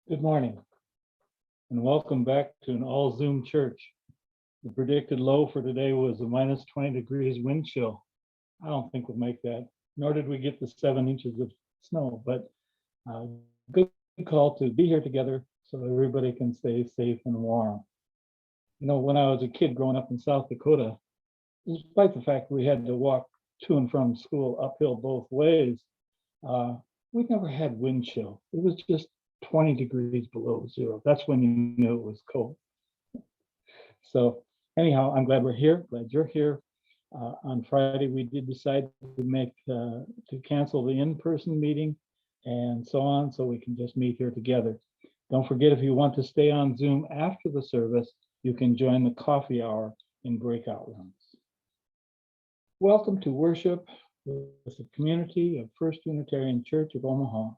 Good morning and welcome back to an all Zoom church. The predicted low for today was a minus 20 degrees wind chill. I don't think we'll make that, nor did we get the 7 inches of snow, but good call to be here together so everybody can stay safe and warm. You know, when I was a kid growing up in South Dakota, despite the fact we had to walk to and from school uphill both ways, we never had wind chill. It was just 20 degrees below zero. That's when you knew it was cold. So anyhow, I'm glad we're here, glad you're here. On Friday, we did decide to cancel the in-person meeting and so on, so we can just meet here together. Don't forget, if you want to stay on Zoom after the service, you can join the coffee hour in breakout rooms. Welcome to worship with the community of First Unitarian Church of Omaha.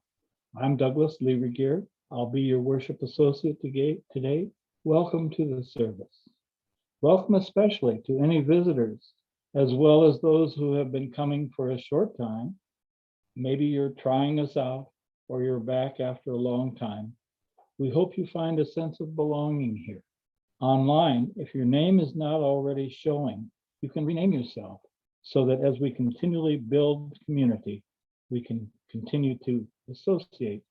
I'm Douglas Lee Regier. I'll be your worship associate today. Welcome to the service. Welcome especially to any visitors, as well as those who have been coming for a short time. Maybe you're trying us out or you're back after a long time. We hope you find a sense of belonging here. Online, if your name is not already showing, you can rename yourself so that as we continually build community, we can continue to associate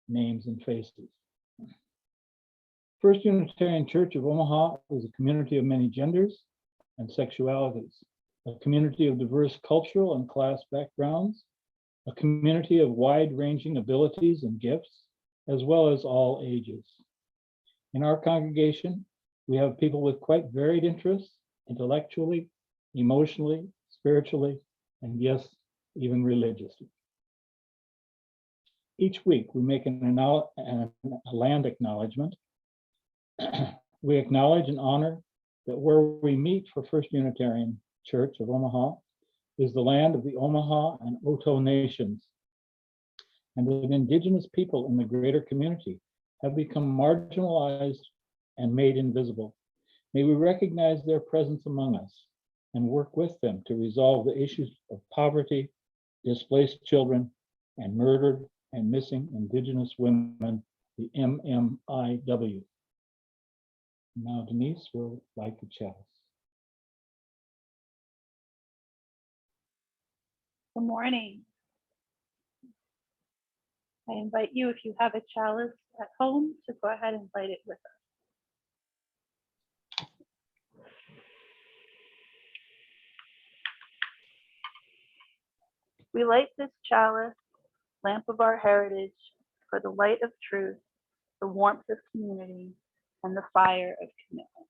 names and faces. First Unitarian Church of Omaha is a community of many genders and sexualities, a community of diverse cultural and class backgrounds, a community of wide-ranging abilities and gifts, as well as all ages. In our congregation, we have people with quite varied interests, intellectually, emotionally, spiritually, and yes, even religiously. Each week, we make a land acknowledgement. We acknowledge and honor that where we meet for First Unitarian Church of Omaha is the land of the Omaha and Oto nations, and that Indigenous people in the greater community have become marginalized and made invisible. May we recognize their presence among us and work with them to resolve the issues of poverty, displaced children, and murdered and missing Indigenous women, the MMIW. Now Denise will light the chalice. Good morning. I invite you, if you have a chalice at home, to go ahead and light it with us. We light this chalice, lamp of our heritage, for the light of truth, the warmth of community, and the fire of commitment.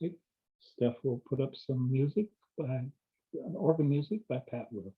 Okay, Steph will put up some music organ music by Pat Wood.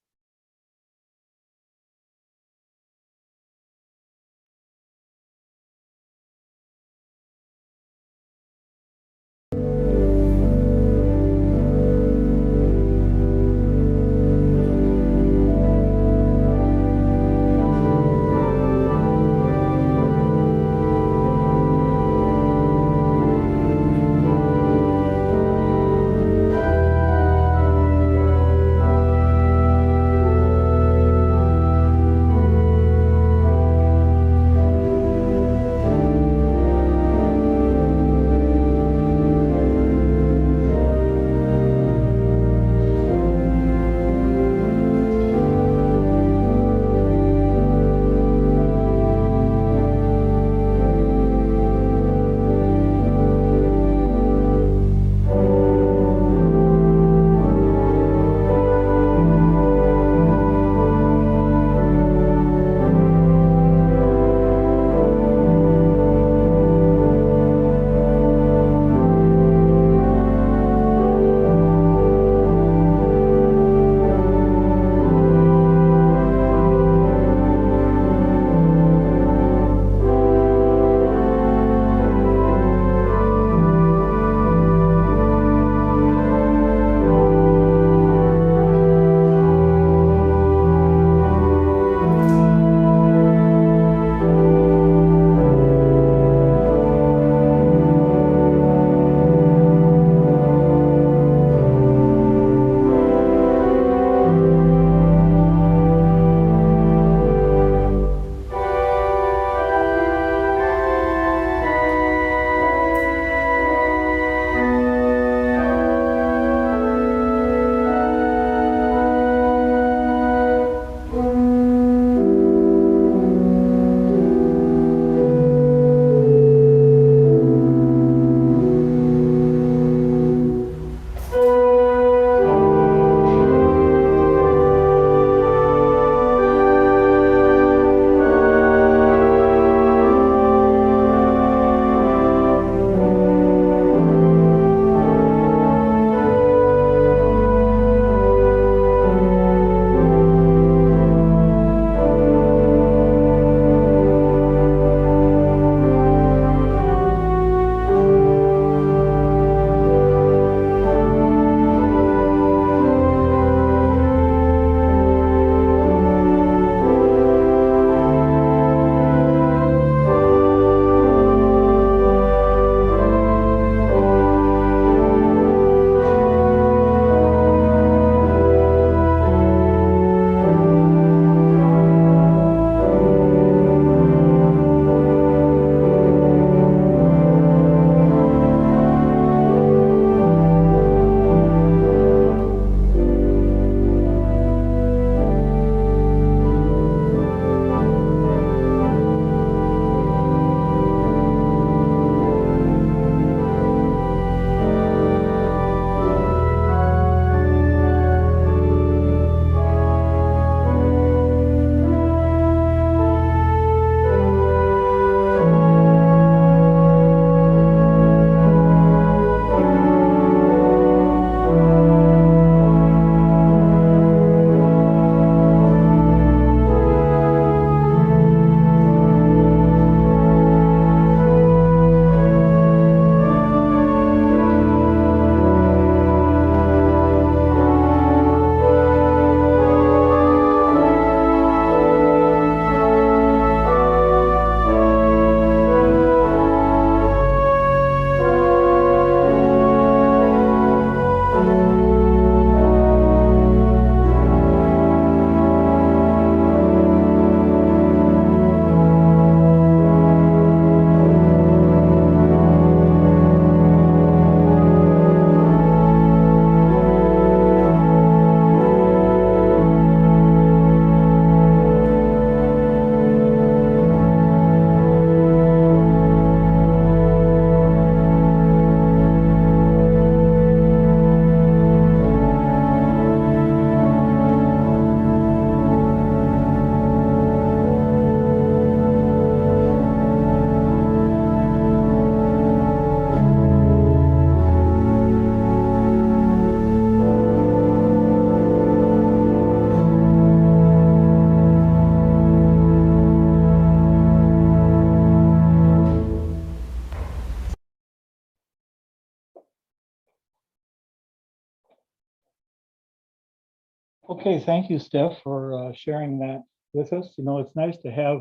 Okay, thank you, Steph, for sharing that with us. You know, it's nice to have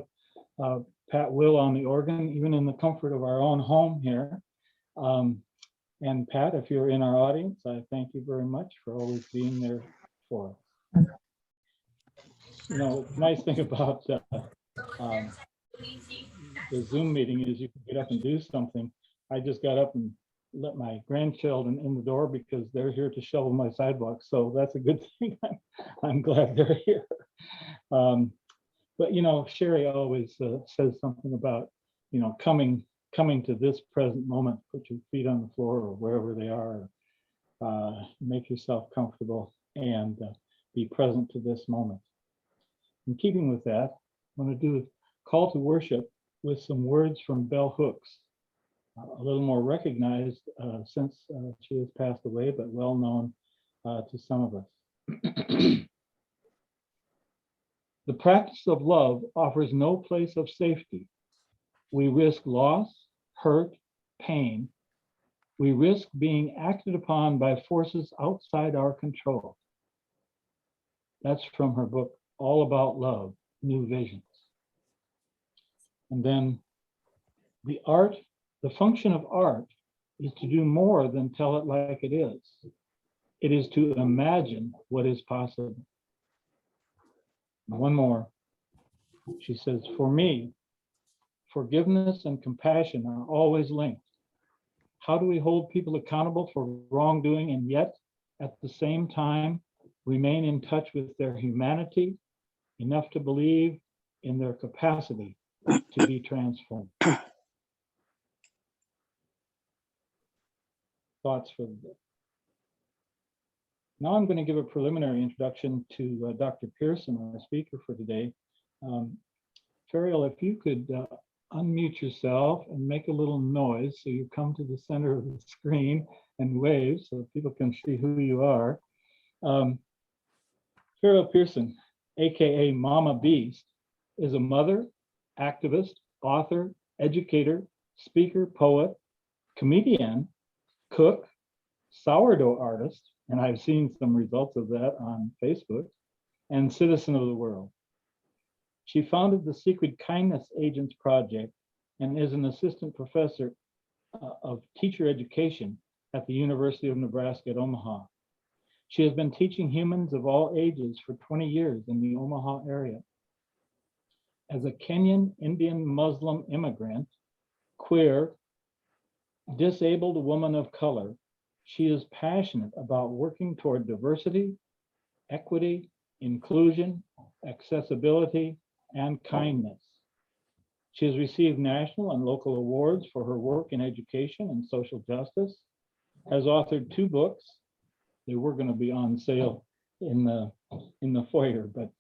Pat Will on the organ, even in the comfort of our own home here. And Pat, if you're in our audience, I thank you very much for always being there for us. You know, the nice thing about the Zoom meeting is you can get up and do something. I just got up and let my grandchildren in the door because they're here to shovel my sidewalk. So that's a good thing. I'm glad they're here. But you know, Sherry always says something about, you know, coming to this present moment, put your feet on the floor or wherever they are, make yourself comfortable and be present to this moment. In keeping with that, I'm going to do a call to worship with some words from Bell Hooks, a little more recognized since she has passed away, but well known to some of us. The practice of love offers no place of safety. We risk loss, hurt, pain. We risk being acted upon by forces outside our control. That's from her book, All About Love, New Visions. And then the function of art is to do more than tell it like it is. It is to imagine what is possible. One more. She says, for me, forgiveness and compassion are always linked. How do we hold people accountable for wrongdoing and yet at the same time remain in touch with their humanity enough to believe in their capacity to be transformed? Thoughts for the day. Now I'm going to give a preliminary introduction to Dr. Pearson, our speaker for today. Ferial, if you could unmute yourself and make a little noise so you come to the center of the screen and wave so people can see who you are. Ferial Pearson, AKA Mama Beast, is a mother, activist, author, educator, speaker, poet, comedian, cook, sourdough artist, and I've seen some results of that on Facebook, and citizen of the world. She founded the Secret Kindness Agents Project and is an assistant professor of teacher education at the University of Nebraska at Omaha. She has been teaching humans of all ages for 20 years in the Omaha area. As a Kenyan Indian Muslim immigrant, queer, disabled woman of color, she is passionate about working toward diversity, equity, inclusion, accessibility, and kindness. She has received national and local awards for her work in education and social justice, has authored 2 books. They were going to be on sale in the foyer, but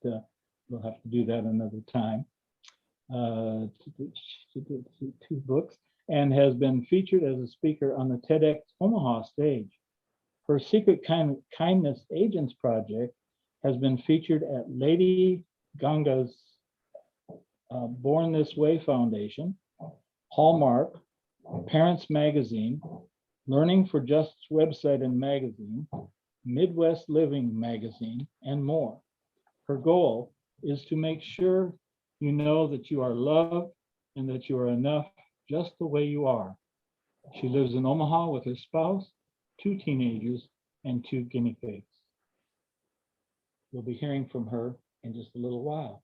we'll have to do that another time. 2 books, and has been featured as a speaker on the TEDx Omaha stage. Her Secret Kindness Agents Project has been featured at Lady Ganga's Born This Way Foundation, Hallmark, Parents Magazine, Learning for Justice website and magazine, Midwest Living magazine, and more. Her goal is to make sure you know that you are loved and that you are enough just the way you are. She lives in Omaha with her spouse, 2 teenagers, and 2 guinea pigs. We'll be hearing from her in just a little while.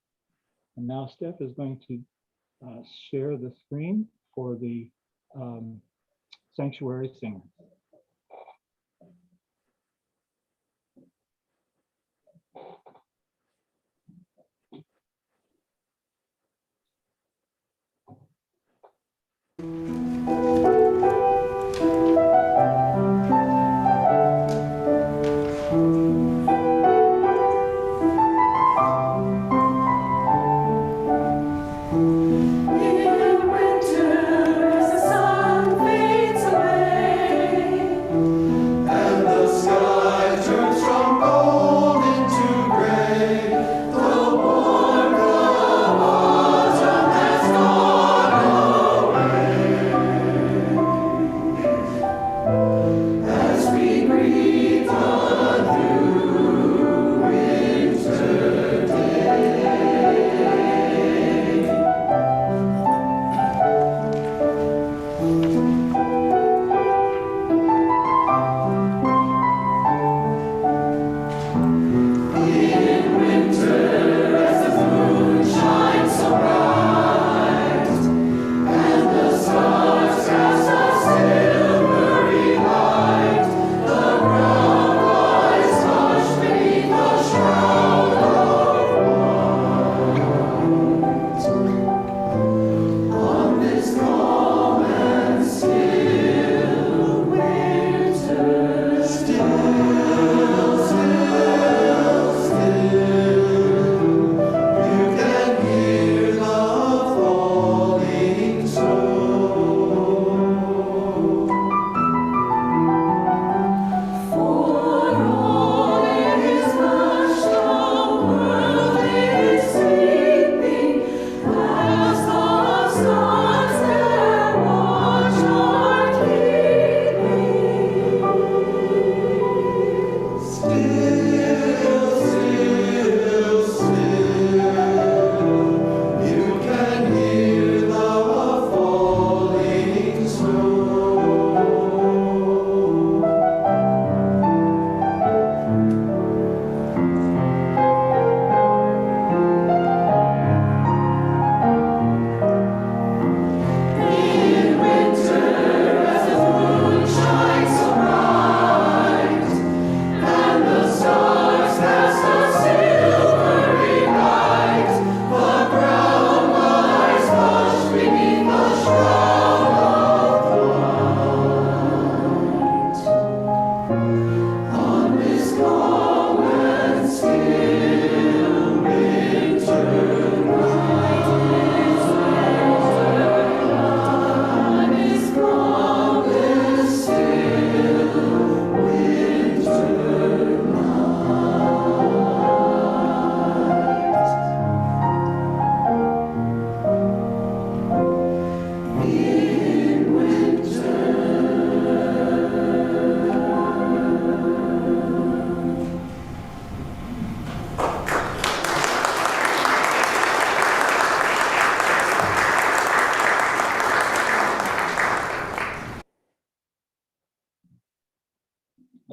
And now Steph is going to share the screen for the Sanctuary Singer. In winter, as the sun fades away,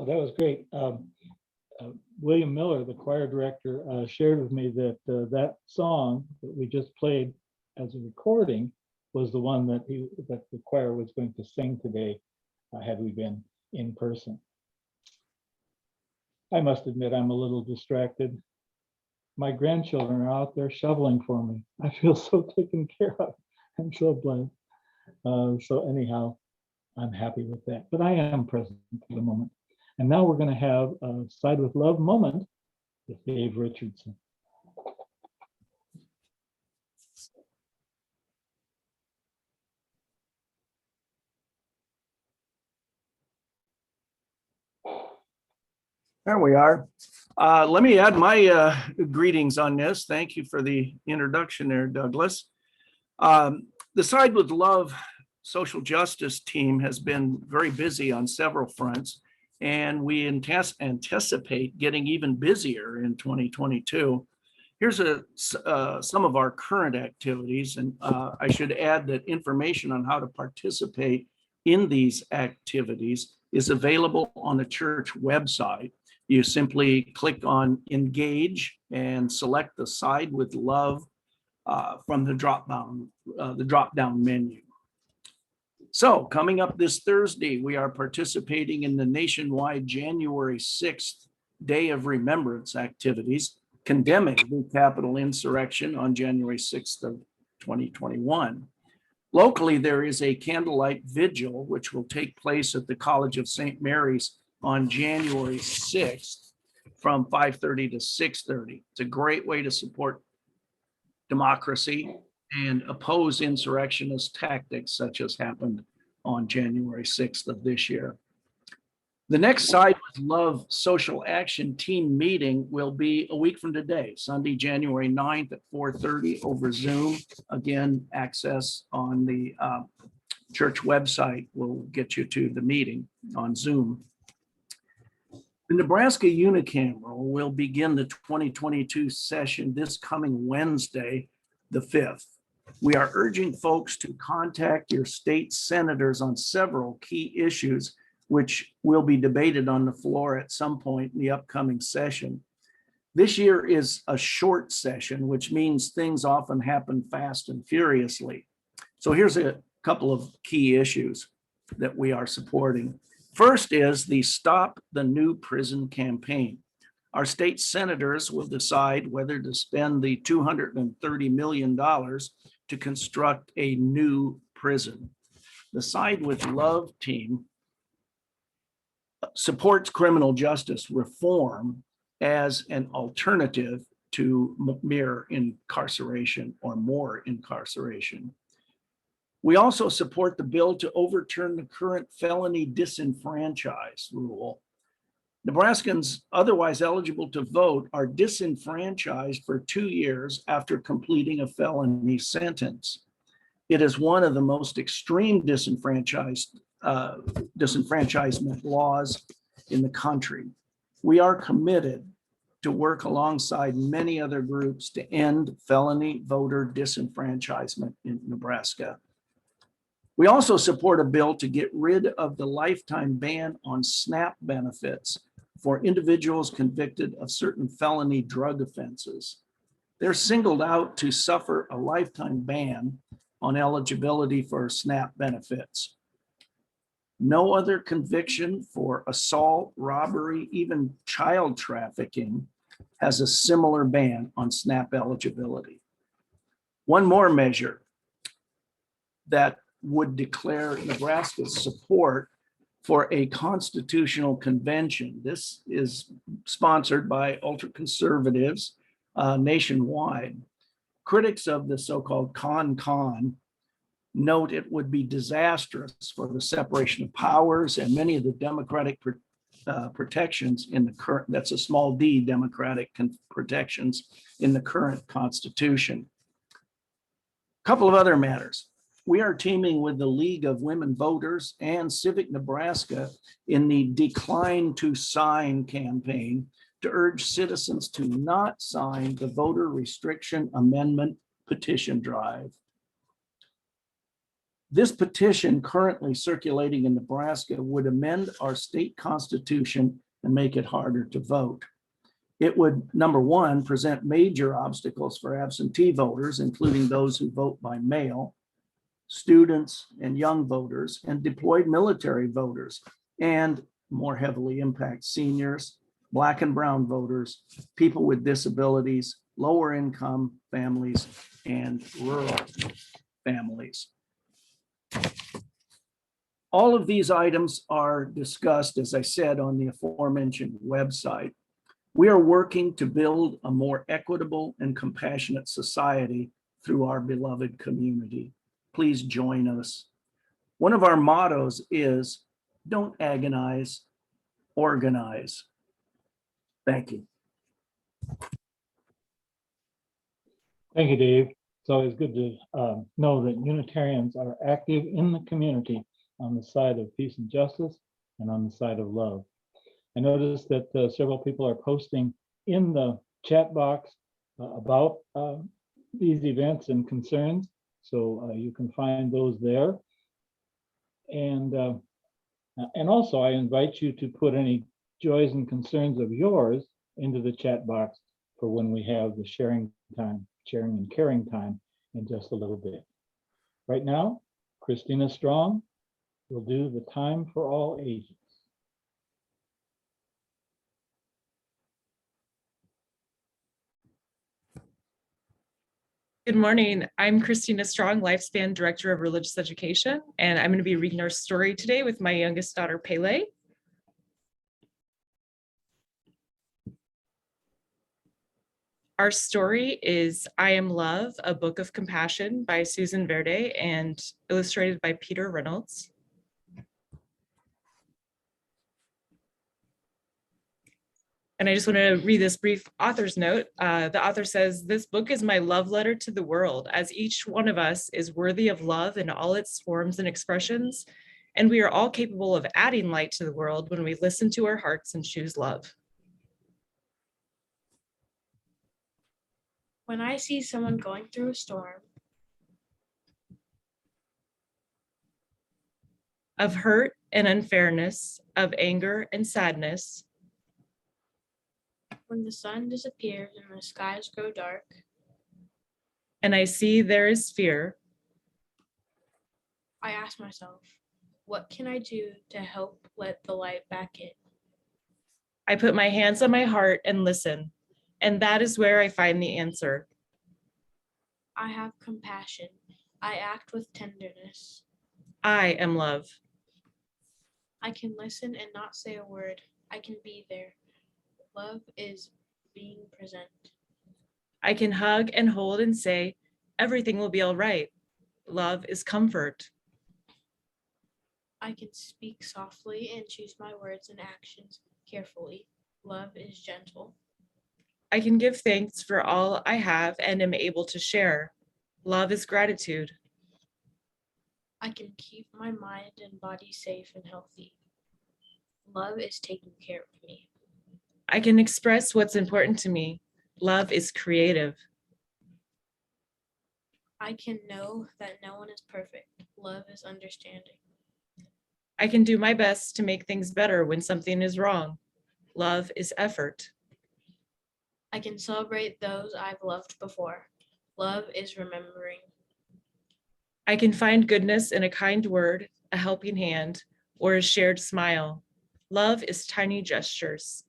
Oh, that was great. William Miller, the choir director, shared with me that that song that we just played as a recording was the one that the choir was going to sing today, had we been in person. I must admit, I'm a little distracted. My grandchildren are out there shoveling for me. I feel so taken care of. I'm so blessed. So anyhow, I'm happy with that. But I am present for the moment. And now we're going to have a Side with Love moment with Dave Richardson. There we are. Let me add my greetings on this. Thank you for the introduction there, Douglas. The Side with Love social justice team has been very busy on several fronts, and we anticipate getting even busier in 2022. Here's some of our current activities, and I should add that information on how to participate in these activities is available on the church website. You simply click on Engage and select the Side with Love from the drop-down menu. So coming up this Thursday, we are participating in the nationwide January 6th Day of Remembrance activities, condemning the Capitol insurrection on January 6th of 2021. Locally, there is a candlelight vigil, which will take place at the College of St. Mary's on January 6th from 5:30 to 6:30. It's a great way to support democracy and oppose insurrectionist tactics such as happened on January 6th of this year. The next Side with Love social action team meeting will be a week from today, Sunday, January 9th at 4:30 over Zoom. Again, access on the church website will get you to the meeting on Zoom. The Nebraska Unicameral will begin the 2022 session this coming Wednesday, the 5th. We are urging folks to contact your state senators on several key issues, which will be debated on the floor at some point in the upcoming session. This year is a short session, which means things often happen fast and furiously. So here's a couple of key issues that we are supporting. First is the Stop the New Prison campaign. Our state senators will decide whether to spend the $230 million to construct a new prison. The Side with Love team supports criminal justice reform as an alternative to mere incarceration or more incarceration. We also support the bill to overturn the current felony disenfranchise rule. Nebraskans otherwise eligible to vote are disenfranchised for 2 years after completing a felony sentence. It is one of the most extreme disenfranchisement laws in the country. We are committed to work alongside many other groups to end felony voter disenfranchisement in Nebraska. We also support a bill to get rid of the lifetime ban on SNAP benefits for individuals convicted of certain felony drug offenses. They're singled out to suffer a lifetime ban on eligibility for SNAP benefits. No other conviction for assault, robbery, even child trafficking has a similar ban on SNAP eligibility. One more measure that would declare Nebraska's support for a constitutional convention. This is sponsored by ultra-conservatives nationwide. Critics of the so-called con note it would be disastrous for the separation of powers and many of the democratic protections in the current, that's a small d, democratic protections in the current Constitution. A couple of other matters. We are teaming with the League of Women Voters and Civic Nebraska in the Decline to Sign campaign to urge citizens to not sign the voter restriction amendment petition drive. This petition currently circulating in Nebraska would amend our state constitution and make it harder to vote. It would, number one, present major obstacles for absentee voters, including those who vote by mail, students and young voters, and deployed military voters, and more heavily impact seniors, Black and brown voters, people with disabilities, lower income families, and rural families. All of these items are discussed, as I said, on the aforementioned website. We are working to build a more equitable and compassionate society through our beloved community. Please join us. One of our mottos is, don't agonize, organize. Thank you. Thank you, Dave. It's always good to know that Unitarians are active in the community on the side of peace and justice and on the side of love. I noticed that several people are posting in the chat box about these events and concerns. So you can find those there. And also I invite you to put any joys and concerns of yours into the chat box for when we have the sharing and caring time in just a little bit. Right now, Christina Strong will do the time for all ages. Good morning. I'm Christina Strong, Lifespan Director of Religious Education, and I'm going to be reading our story today with my youngest daughter, Pele. Our story is I Am Love, A Book of Compassion by Susan Verde and illustrated by Peter Reynolds. And I just want to read this brief author's note. The author says, this book is my love letter to the world, as each one of us is worthy of love in all its forms and expressions, and we are all capable of adding light to the world when we listen to our hearts and choose love. When I see someone going through a storm of hurt and unfairness, of anger and sadness, when the sun disappears and the skies grow dark, and I see there is fear, I ask myself, what can I do to help let the light back in? I put my hands on my heart and listen, and that is where I find the answer. I have compassion. I act with tenderness. I am love. I can listen and not say a word. I can be there. Love is being present. I can hug and hold and say, everything will be all right. Love is comfort. I can speak softly and choose my words and actions carefully. Love is gentle. I can give thanks for all I have and am able to share. Love is gratitude. I can keep my mind and body safe and healthy. Love is taking care of me. I can express what's important to me. Love is creative. I can know that no one is perfect. Love is understanding. I can do my best to make things better when something is wrong. Love is effort. I can celebrate those I've loved before. Love is remembering. I can find goodness in a kind word, a helping hand, or a shared smile. Love is tiny gestures.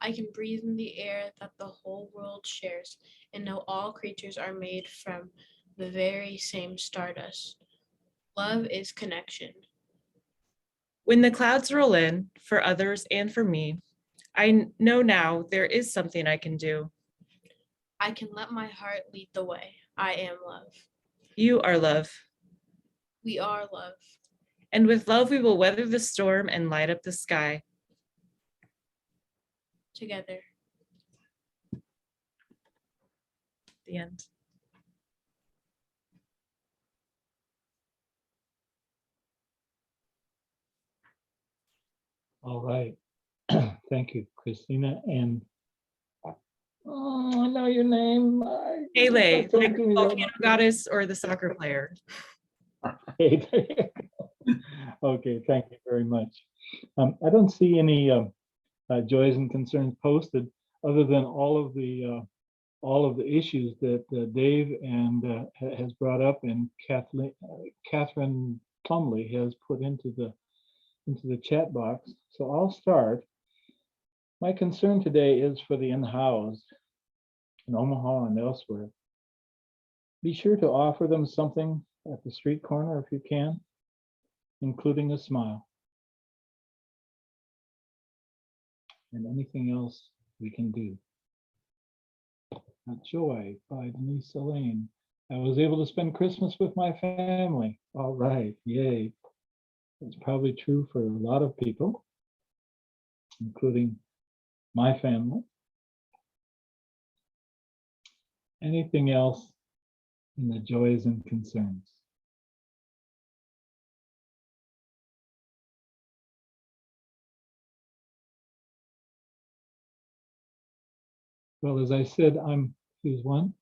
I can breathe in the air that the whole world shares and know all creatures are made from the very same stardust. Love is connection. When the clouds roll in, for others and for me, I know now there is something I can do. I can let my heart lead the way. I am love. You are love. We are love. And with love, we will weather the storm and light up the sky. Together. The end. All right. Thank you, Christina. And oh, I know your name. Pele, Don't like give the me that volcano goddess or the soccer player. Okay, there you go. Okay, thank you very much. I don't see any joys and concerns posted, other than all of the issues that Dave and has brought up, and Catherine Plumley has put into the chat box. So I'll start. My concern today is for the unhoused in Omaha and elsewhere. Be sure to offer them something at the street corner if you can, including a smile. And anything else we can do. Joy by Denise Elaine. I was able to spend Christmas with my family. All right, yay. It's probably true for a lot of people, including my family. Anything else in the joys and concerns? Well, as I said, here's one.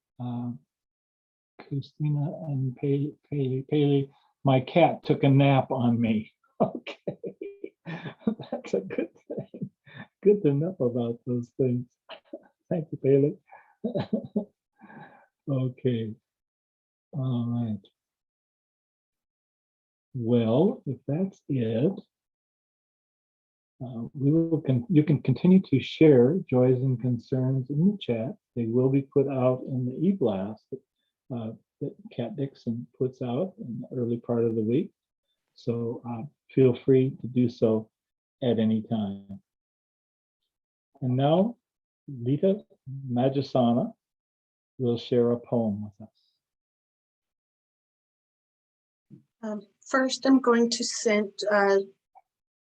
Christina and Paley, my cat took a nap on me. Okay, that's a good thing. Good to know about those things. Thank you, Paley. Okay, all right. Well, if that's it, you can continue to share joys and concerns in the chat. They will be put out in the e-blast that Kat Dixon puts out in the early part of the week. So feel free to do so at any time. And now, Lita Magisana will share a poem with us. First, I'm going to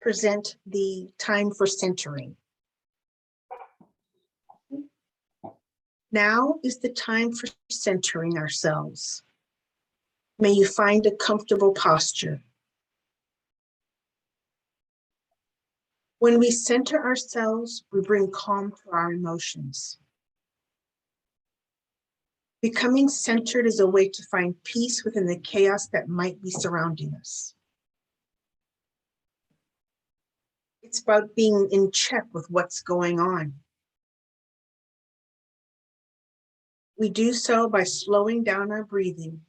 present the time for centering. Now is the time for centering ourselves. May you find a comfortable posture. When we center ourselves, we bring calm to our emotions. Becoming centered is a way to find peace within the chaos that might be surrounding us. It's about being in check with what's going on. We do so by slowing down our breathing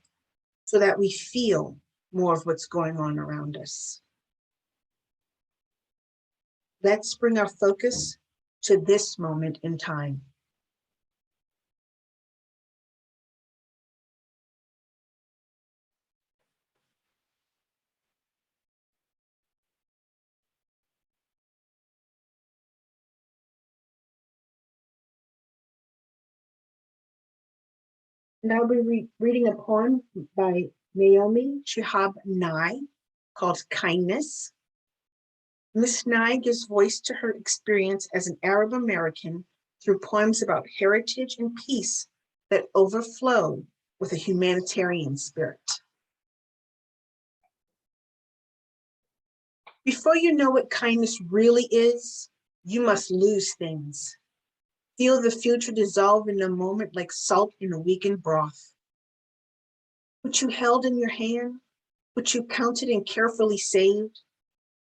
so that we feel more of what's going on around us. Let's bring our focus to this moment in time. And I'll be reading a poem by Naomi Shihab Nye called Kindness. Miss Nye gives voice to her experience as an Arab American through poems about heritage and peace that overflow with a humanitarian spirit. Before you know what kindness really is, you must lose things. Feel the future dissolve in a moment like salt in a weakened broth. What you held in your hand, what you counted and carefully saved,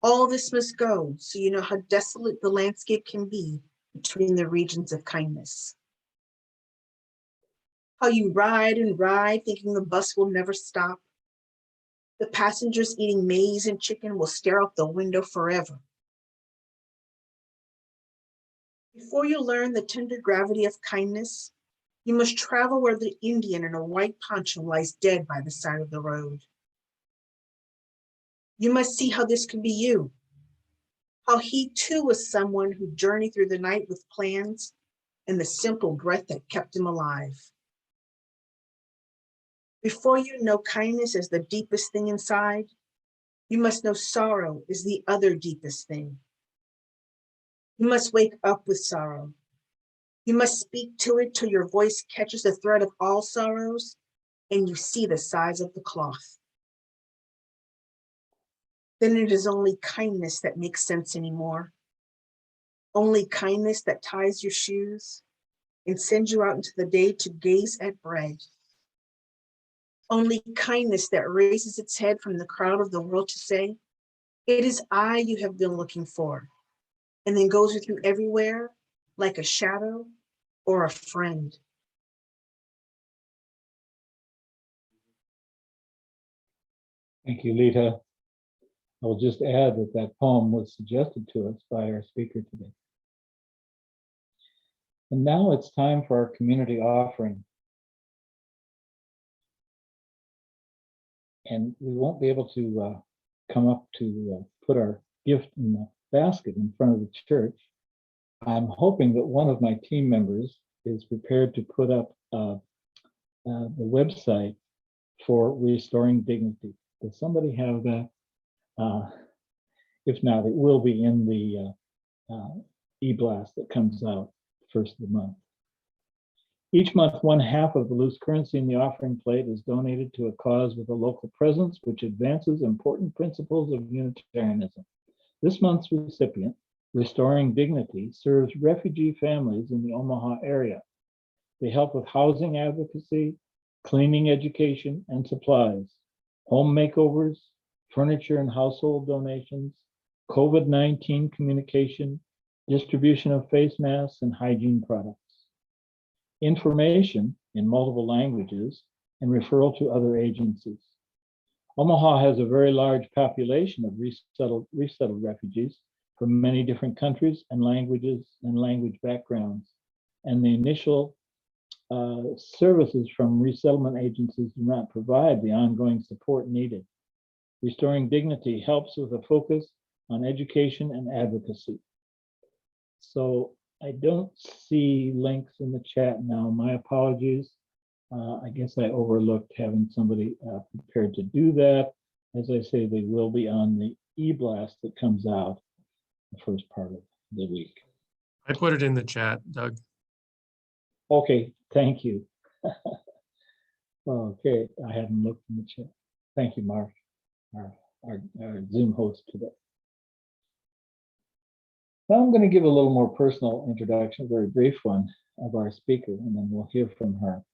all this must go so you know how desolate the landscape can be between the regions of kindness. How you ride and ride thinking the bus will never stop. The passengers eating maize and chicken will stare out the window forever. Before you learn the tender gravity of kindness, you must travel where the Indian in a white poncho lies dead by the side of the road. You must see how this could be you, how he too was someone who journeyed through the night with plans and the simple breath that kept him alive. Before you know kindness as the deepest thing inside, you must know sorrow is the other deepest thing. You must wake up with sorrow. You must speak to it till your voice catches the thread of all sorrows and you see the size of the cloth. Then it is only kindness that makes sense anymore. Only kindness that ties your shoes and sends you out into the day to gaze at bread. Only kindness that raises its head from the crowd of the world to say, it is I you have been looking for, and then goes with you everywhere like a shadow or a friend. Thank you, Lita. I will just add that that poem was suggested to us by our speaker today. And now it's time for our community offering. And we won't be able to come up to put our gift in the basket in front of the church. I'm hoping that one of my team members is prepared to put up the website for Restoring Dignity. Does somebody have that? If not, it will be in the e-blast that comes out first of the month. Each month, 1/2 of the loose currency in the offering plate is donated to a cause with a local presence, which advances important principles of Unitarianism. This month's recipient, Restoring Dignity, serves refugee families in the Omaha area. They help with housing advocacy, cleaning, education, and supplies, home makeovers, furniture and household donations, COVID-19 communication, distribution of face masks and hygiene products, information in multiple languages, and referral to other agencies. Omaha has a very large population of resettled refugees from many different countries and languages and language backgrounds. And the initial services from resettlement agencies do not provide the ongoing support needed. Restoring Dignity helps with a focus on education and advocacy. So I don't see links in the chat now. My apologies. I guess I overlooked having somebody prepared to do that. As I say, they will be on the e-blast that comes out the first part of the week. I put it in the chat, Doug. Okay, thank you. Okay, I hadn't looked in the chat. Thank you, Mark, our Zoom host today. Now I'm going to give a little more personal introduction, a very brief one, of our speaker, and then we'll hear from her.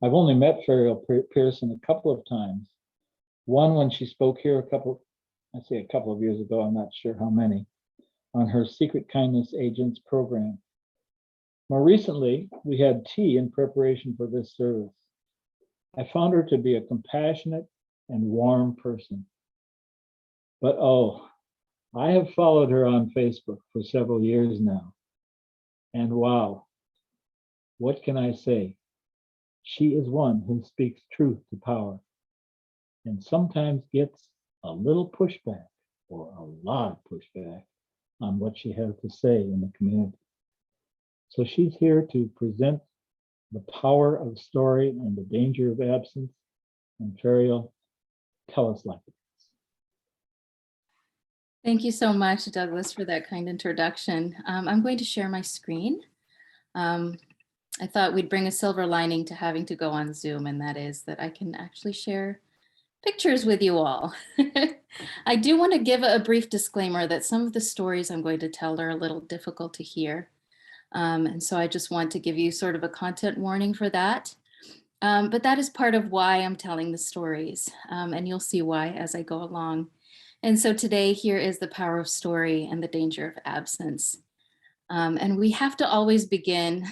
I've only met Ferial Pearson a couple of times. One when she spoke here a couple of years ago, I'm not sure how many, on her Secret Kindness Agents program. More recently, we had tea in preparation for this service. I found her to be a compassionate and warm person. But oh, I have followed her on Facebook for several years now. And wow, what can I say? She is one who speaks truth to power and sometimes gets a little pushback or a lot of pushback on what she has to say in the community. So she's here to present the power of story and the danger of absence. And Ferial, tell us like it is. Thank you so much, Douglas, for that kind introduction. I'm going to share my screen. I thought we'd bring a silver lining to having to go on Zoom, and that is that I can actually share pictures with you all. I do want to give a brief disclaimer that some of the stories I'm going to tell are a little difficult to hear. And so I just want to give you sort of a content warning for that. But that is part of why I'm telling the stories, and you'll see why as I go along. And so today, here is the power of story and the danger of absence. And we have to always begin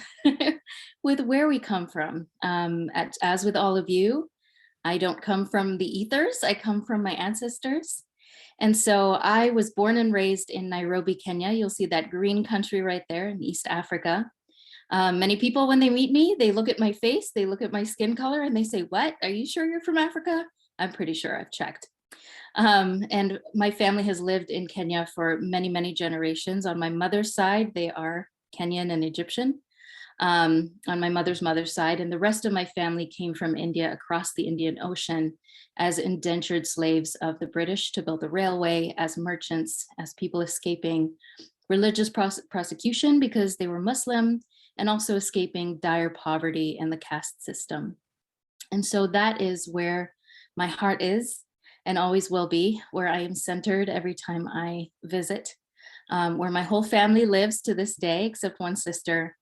with where we come from. As with all of you, I don't come from the ethers, I come from my ancestors. And so I was born and raised in Nairobi, Kenya. You'll see that green country right there in East Africa. Many people, when they meet me, they look at my face, they look at my skin color and they say, "What? Are you sure you're from Africa?" I'm pretty sure, I've checked. And my family has lived in Kenya for many, many generations. On my mother's side, they are Kenyan and Egyptian. On my mother's side, and the rest of my family came from India across the Indian Ocean as indentured slaves of the British to build the railway, as merchants, as people escaping religious prosecution because they were Muslim, and also escaping dire poverty in the caste system. And so that is where my heart is and always will be, where I am centered every time I visit, where my whole family lives to this day, except one sister.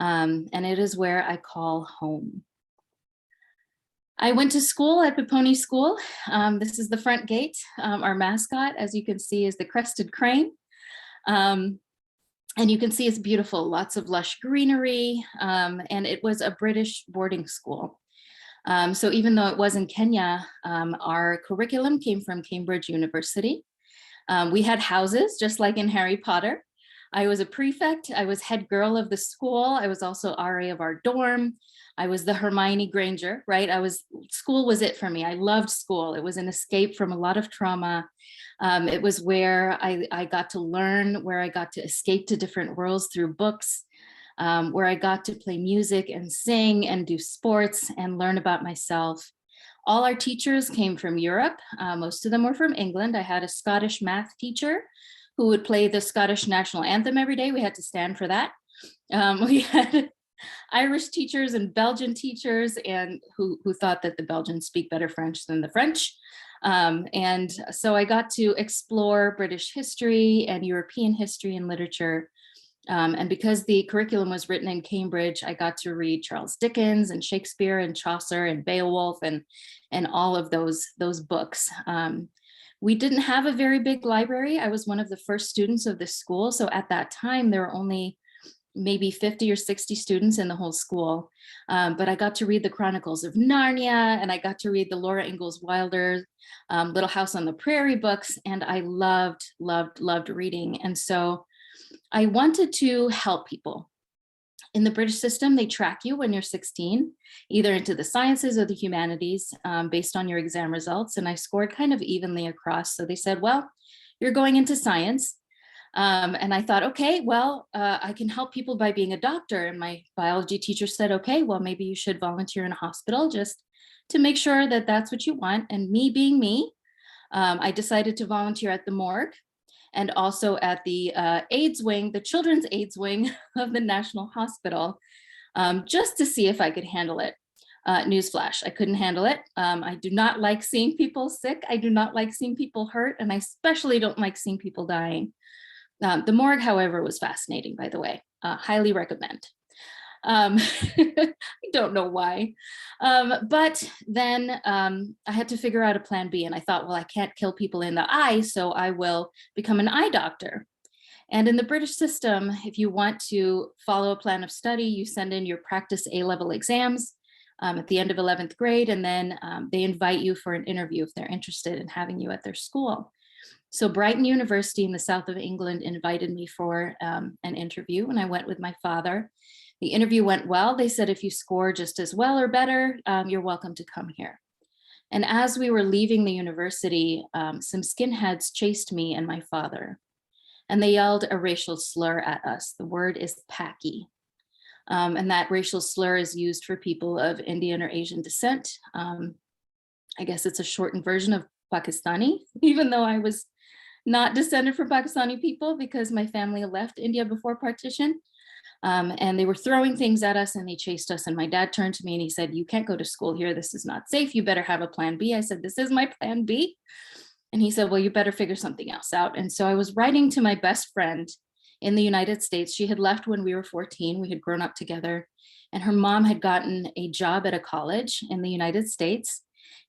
And it is where I call home. I went to school at Piponi School. This is the front gate. Our mascot, as you can see, is the crested crane. And you can see it's beautiful, lots of lush greenery, and it was a British boarding school. So even though it was in Kenya, our curriculum came from Cambridge University. We had houses, just like in Harry Potter. I was a prefect, I was head girl of the school. I was also RA of our dorm. I was the Hermione Granger, right? School was it for me. I loved school. It was an escape from a lot of trauma. It was where I got to learn, where I got to escape to different worlds through books, where I got to play music and sing and do sports and learn about myself. All our teachers came from Europe. Most of them were from England. I had a Scottish math teacher who would play the Scottish national anthem every day. We had to stand for that. We had Irish teachers and Belgian teachers, and who thought that the Belgians speak better French than the French. And so I got to explore British history and European history and literature. And because the curriculum was written in Cambridge, I got to read Charles Dickens and Shakespeare and Chaucer and Beowulf and all of those books. We didn't have a very big library. I was one of the first students of the school. So at that time, there were only maybe 50 or 60 students in the whole school. But I got to read the Chronicles of Narnia, and I got to read the Laura Ingalls Wilder Little House on the Prairie books. And I loved reading. And so I wanted to help people. In the British system, they track you when you're 16, either into the sciences or the humanities based on your exam results. And I scored kind of evenly across. So they said, well, you're going into science. And I thought, okay, well, I can help people by being a doctor. And my biology teacher said, okay, well, maybe you should volunteer in a hospital just to make sure that that's what you want. And me being me, I decided to volunteer at the morgue and also at the AIDS wing, the children's AIDS wing of the National Hospital, just to see if I could handle it. Newsflash, I couldn't handle it. I do not like seeing people sick. I do not like seeing people hurt, and I especially don't like seeing people dying. The morgue, however, was fascinating, by the way. Highly recommend. I don't know why. But then I had to figure out a plan B, and I thought, well, I can't kill people in the eye, so I will become an eye doctor. And in the British system, if you want to follow a plan of study, you send in your practice A-level exams at the end of 11th grade, and then they invite you for an interview if they're interested in having you at their school. So Brighton University in the south of England invited me for an interview, and I went with my father. The interview went well. They said, if you score just as well or better, you're welcome to come here. And as we were leaving the university, some skinheads chased me and my father, and they yelled a racial slur at us. The word is Paki. And that racial slur is used for people of Indian or Asian descent. I guess it's a shortened version of Pakistani, even though I was not descended from Pakistani people because my family left India before partition. And they were throwing things at us and they chased us. And my dad turned to me and he said, you can't go to school here. This is not safe. You better have a plan B. I said, this is my plan B. And he said, well, you better figure something else out. And so I was writing to my best friend in the United States. She had left when we were 14. We had grown up together. And her mom had gotten a job at a college in the United States.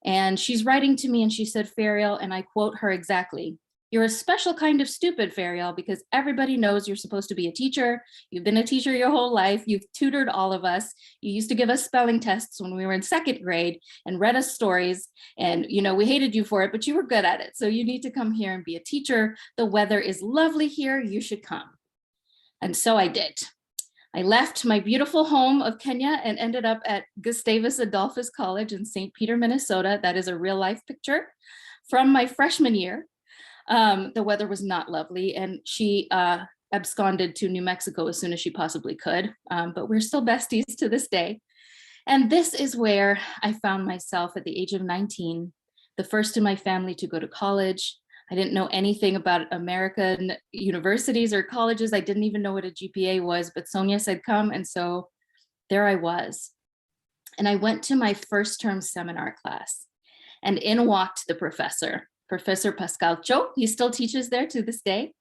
And she's writing to me and she said, Fariel, and I quote her exactly, you're a special kind of stupid, Fariel, because everybody knows you're supposed to be a teacher. You've been a teacher your whole life. You've tutored all of us. You used to give us spelling tests when we were in second grade and read us stories. And, you know, we hated you for it, but you were good at it. So you need to come here and be a teacher. The weather is lovely here. You should come. And so I did. I left my beautiful home of Kenya and ended up at Gustavus Adolphus College in St. Peter, Minnesota. That is a real life picture from my freshman year. The weather was not lovely, and she absconded to New Mexico as soon as she possibly could, but we're still besties to this day. And this is where I found myself at the age of 19, the first in my family to go to college. I didn't know anything about American universities or colleges. I didn't even know what a GPA was, but Sonia said come, and so there I was. And I went to my first term seminar class, and in walked the professor. Professor Pascal Cho. He still teaches there to this day.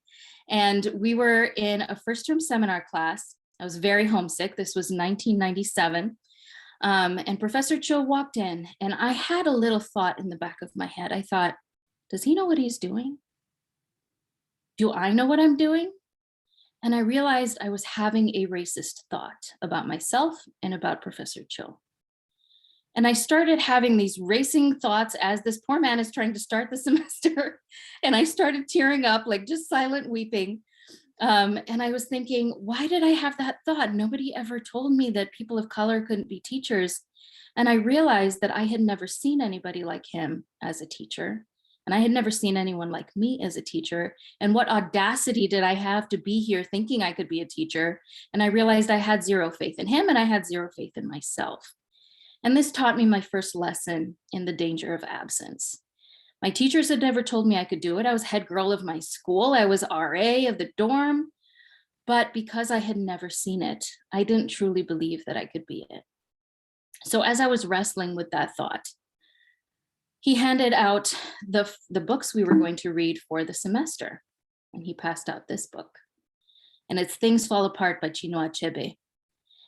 And we were in a first term seminar class. I was very homesick. This was 1997. And Professor Cho walked in, and I had a little thought in the back of my head. I thought, does he know what he's doing? Do I know what I'm doing? And I realized I was having a racist thought about myself and about Professor Cho. And I started having these racing thoughts as this poor man is trying to start the semester. And I started tearing up, like just silent weeping. And I was thinking, why did I have that thought? Nobody ever told me that people of color couldn't be teachers. And I realized that I had never seen anybody like him as a teacher. And I had never seen anyone like me as a teacher. And what audacity did I have to be here thinking I could be a teacher? And I realized I had zero faith in him and I had zero faith in myself. And this taught me my first lesson in the danger of absence. My teachers had never told me I could do it. I was head girl of my school. I was RA of the dorm. But because I had never seen it, I didn't truly believe that I could be it. So as I was wrestling with that thought, he handed out the books we were going to read for the semester. And he passed out this book. And it's Things Fall Apart by Chinua Achebe.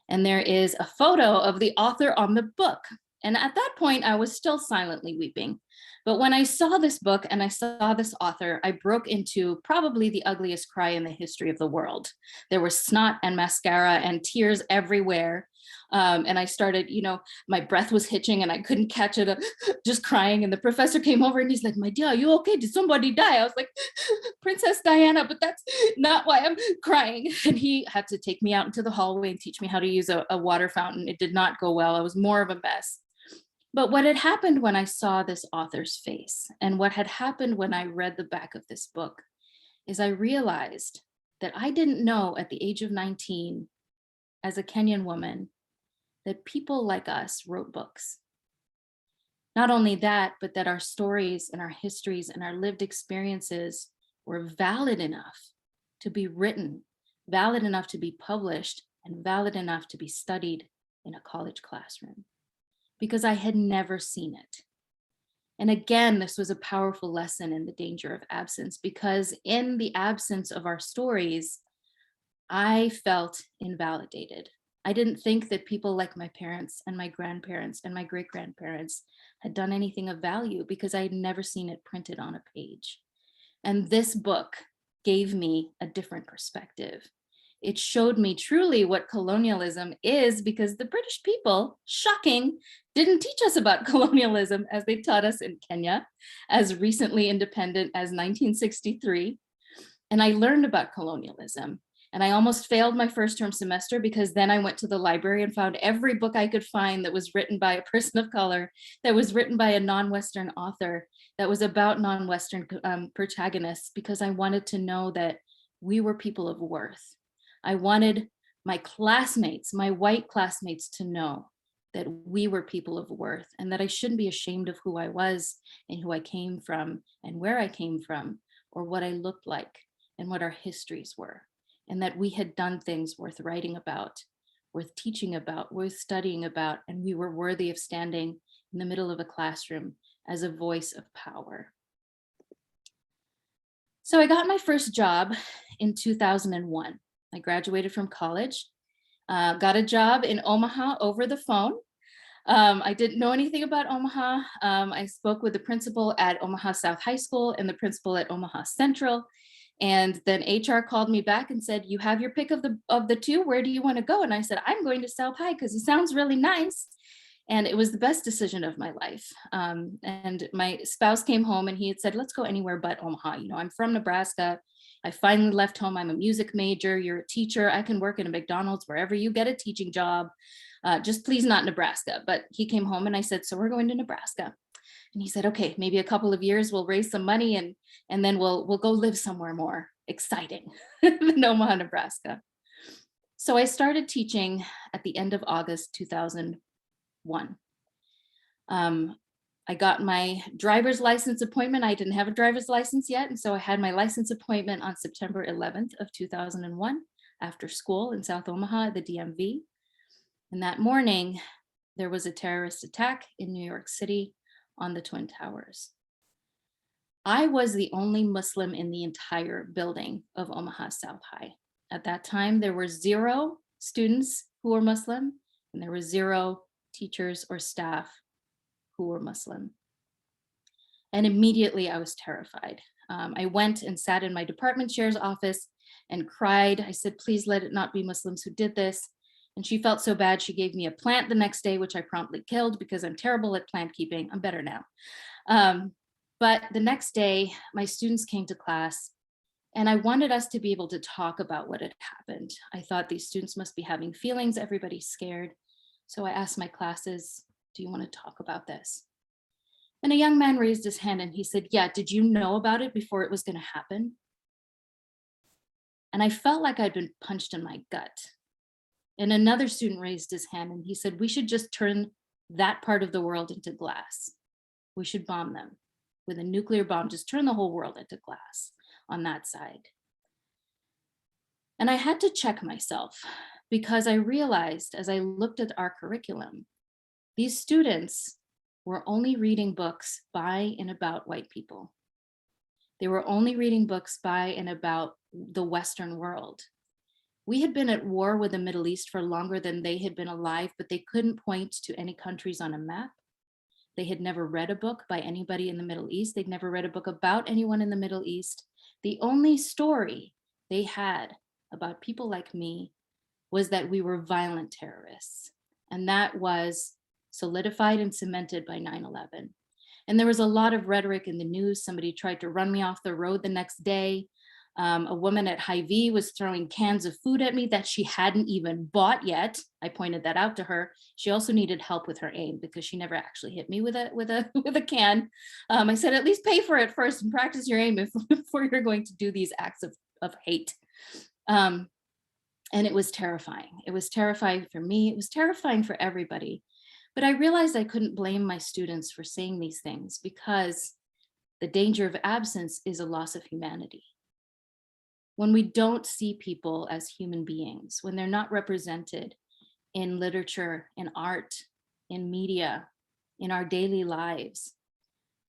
And there is a photo of the author on the book. And at that point, I was still silently weeping. But when I saw this book and I saw this author, I broke into probably the ugliest cry in the history of the world. There was snot and mascara and tears everywhere. And I started, my breath was hitching and I couldn't catch it, just crying. And the professor came over and he's like, my dear, are you okay? Did somebody die? I was like, Princess Diana, but that's not why I'm crying. And he had to take me out into the hallway and teach me how to use a water fountain. It did not go well. I was more of a mess. But what had happened when I saw this author's face and what had happened when I read the back of this book is I realized that I didn't know at the age of 19, as a Kenyan woman, that people like us wrote books. Not only that, but that our stories and our histories and our lived experiences were valid enough to be written, valid enough to be published, and valid enough to be studied in a college classroom. Because I had never seen it. And again, this was a powerful lesson in the danger of absence, because in the absence of our stories, I felt invalidated. I didn't think that people like my parents and my grandparents and my great-grandparents had done anything of value because I had never seen it printed on a page. And this book gave me a different perspective. It showed me truly what colonialism is, because the British people, shocking, didn't teach us about colonialism as they taught us in Kenya, as recently independent as 1963. And I learned about colonialism. And I almost failed my first term semester because then I went to the library and found every book I could find that was written by a person of color, that was written by a non-Western author, that was about non-Western protagonists, because I wanted to know that we were people of worth. I wanted my classmates, my white classmates, to know that we were people of worth and that I shouldn't be ashamed of who I was and who I came from and where I came from or what I looked like and what our histories were, and that we had done things worth writing about, worth teaching about, worth studying about, and we were worthy of standing in the middle of a classroom as a voice of power. So I got my first job in 2001. I graduated from college, got a job in Omaha over the phone. I didn't know anything about Omaha. I spoke with the principal at Omaha South High School and the principal at Omaha Central. And then HR called me back and said, you have your pick of the two, where do you want to go? And I said, I'm going to South High because it sounds really nice. And it was the best decision of my life. And my spouse came home and he had said, let's go anywhere but Omaha. I'm from Nebraska. I finally left home. I'm a music major. You're a teacher. I can work in a McDonald's wherever you get a teaching job. Just please not Nebraska. But he came home and I said, so we're going to Nebraska. And he said, okay, maybe a couple of years we'll raise some money and then we'll go live somewhere more exciting than Omaha, Nebraska. So I started teaching at the end of August 2001. I got my driver's license appointment. I didn't have a driver's license yet. And so I had my license appointment on September 11th of 2001 after school in South Omaha at the DMV. And that morning, there was a terrorist attack in New York City on the Twin Towers. I was the only Muslim in the entire building of Omaha South High. At that time, there were 0 students who were Muslim and there were 0 teachers, or staff who were Muslim. And immediately I was terrified. I went and sat in my department chair's office and cried. I said, please let it not be Muslims who did this. And she felt so bad, she gave me a plant the next day, which I promptly killed because I'm terrible at plant keeping. I'm better now. But the next day, my students came to class and I wanted us to be able to talk about what had happened. I thought these students must be having feelings, everybody's scared. So I asked my classes, do you want to talk about this? And a young man raised his hand and he said, yeah, did you know about it before it was going to happen? And I felt like I'd been punched in my gut. And another student raised his hand and he said, we should just turn that part of the world into glass. We should bomb them with a nuclear bomb, just turn the whole world into glass on that side. And I had to check myself because I realized as I looked at our curriculum, these students were only reading books by and about white people. They were only reading books by and about the Western world. We had been at war with the Middle East for longer than they had been alive, but they couldn't point to any countries on a map. They had never read a book by anybody in the Middle East. They'd never read a book about anyone in the Middle East. The only story they had about people like me was that we were violent terrorists. And that was solidified and cemented by 9/11. And there was a lot of rhetoric in the news. Somebody tried to run me off the road the next day. A woman at Hy-Vee was throwing cans of food at me that she hadn't even bought yet. I pointed that out to her. She also needed help with her aim because she never actually hit me with a can. I said, at least pay for it first and practice your aim before you're going to do these acts of hate. And it was terrifying. It was terrifying for me. It was terrifying for everybody. But I realized I couldn't blame my students for saying these things because the danger of absence is a loss of humanity. When we don't see people as human beings, when they're not represented in literature, in art, in media, in our daily lives,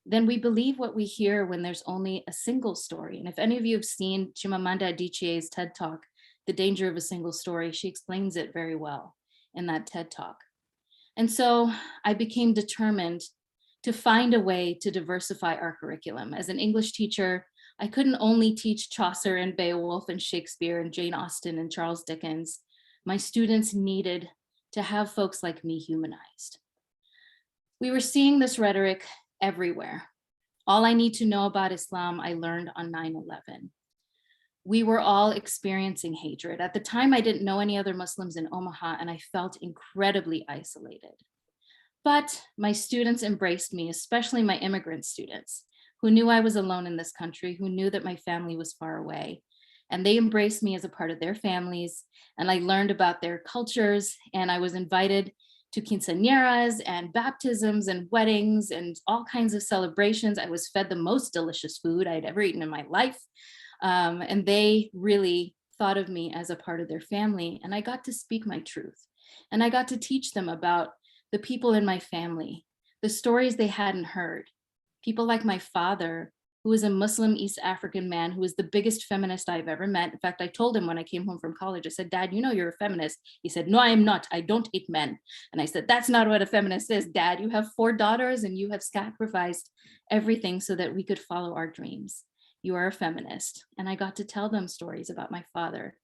then we believe what we hear when there's only a single story. And if any of you have seen Chimamanda Adichie's TED Talk, The Danger of a Single Story, she explains it very well in that TED Talk. And so I became determined to find a way to diversify our curriculum. As an English teacher, I couldn't only teach Chaucer and Beowulf and Shakespeare and Jane Austen and Charles Dickens. My students needed to have folks like me humanized. We were seeing this rhetoric everywhere. All I need to know about Islam, I learned on 9/11. We were all experiencing hatred. At the time, I didn't know any other Muslims in Omaha, and I felt incredibly isolated. But my students embraced me, especially my immigrant students, who knew I was alone in this country, who knew that my family was far away. And they embraced me as a part of their families. And I learned about their cultures, and I was invited to quinceañeras and baptisms and weddings and all kinds of celebrations. I was fed the most delicious food I'd ever eaten in my life. And they really thought of me as a part of their family. And I got to speak my truth. And I got to teach them about the people in my family, the stories they hadn't heard. People like my father, who was a Muslim East African man who was the biggest feminist I've ever met. In fact, I told him when I came home from college, I said, Dad, you know you're a feminist. He said, no, I am not. I don't hate men. And I said, that's not what a feminist is, Dad. You have 4 daughters and you have sacrificed everything so that we could follow our dreams. You are a feminist. And I got to tell them stories about my father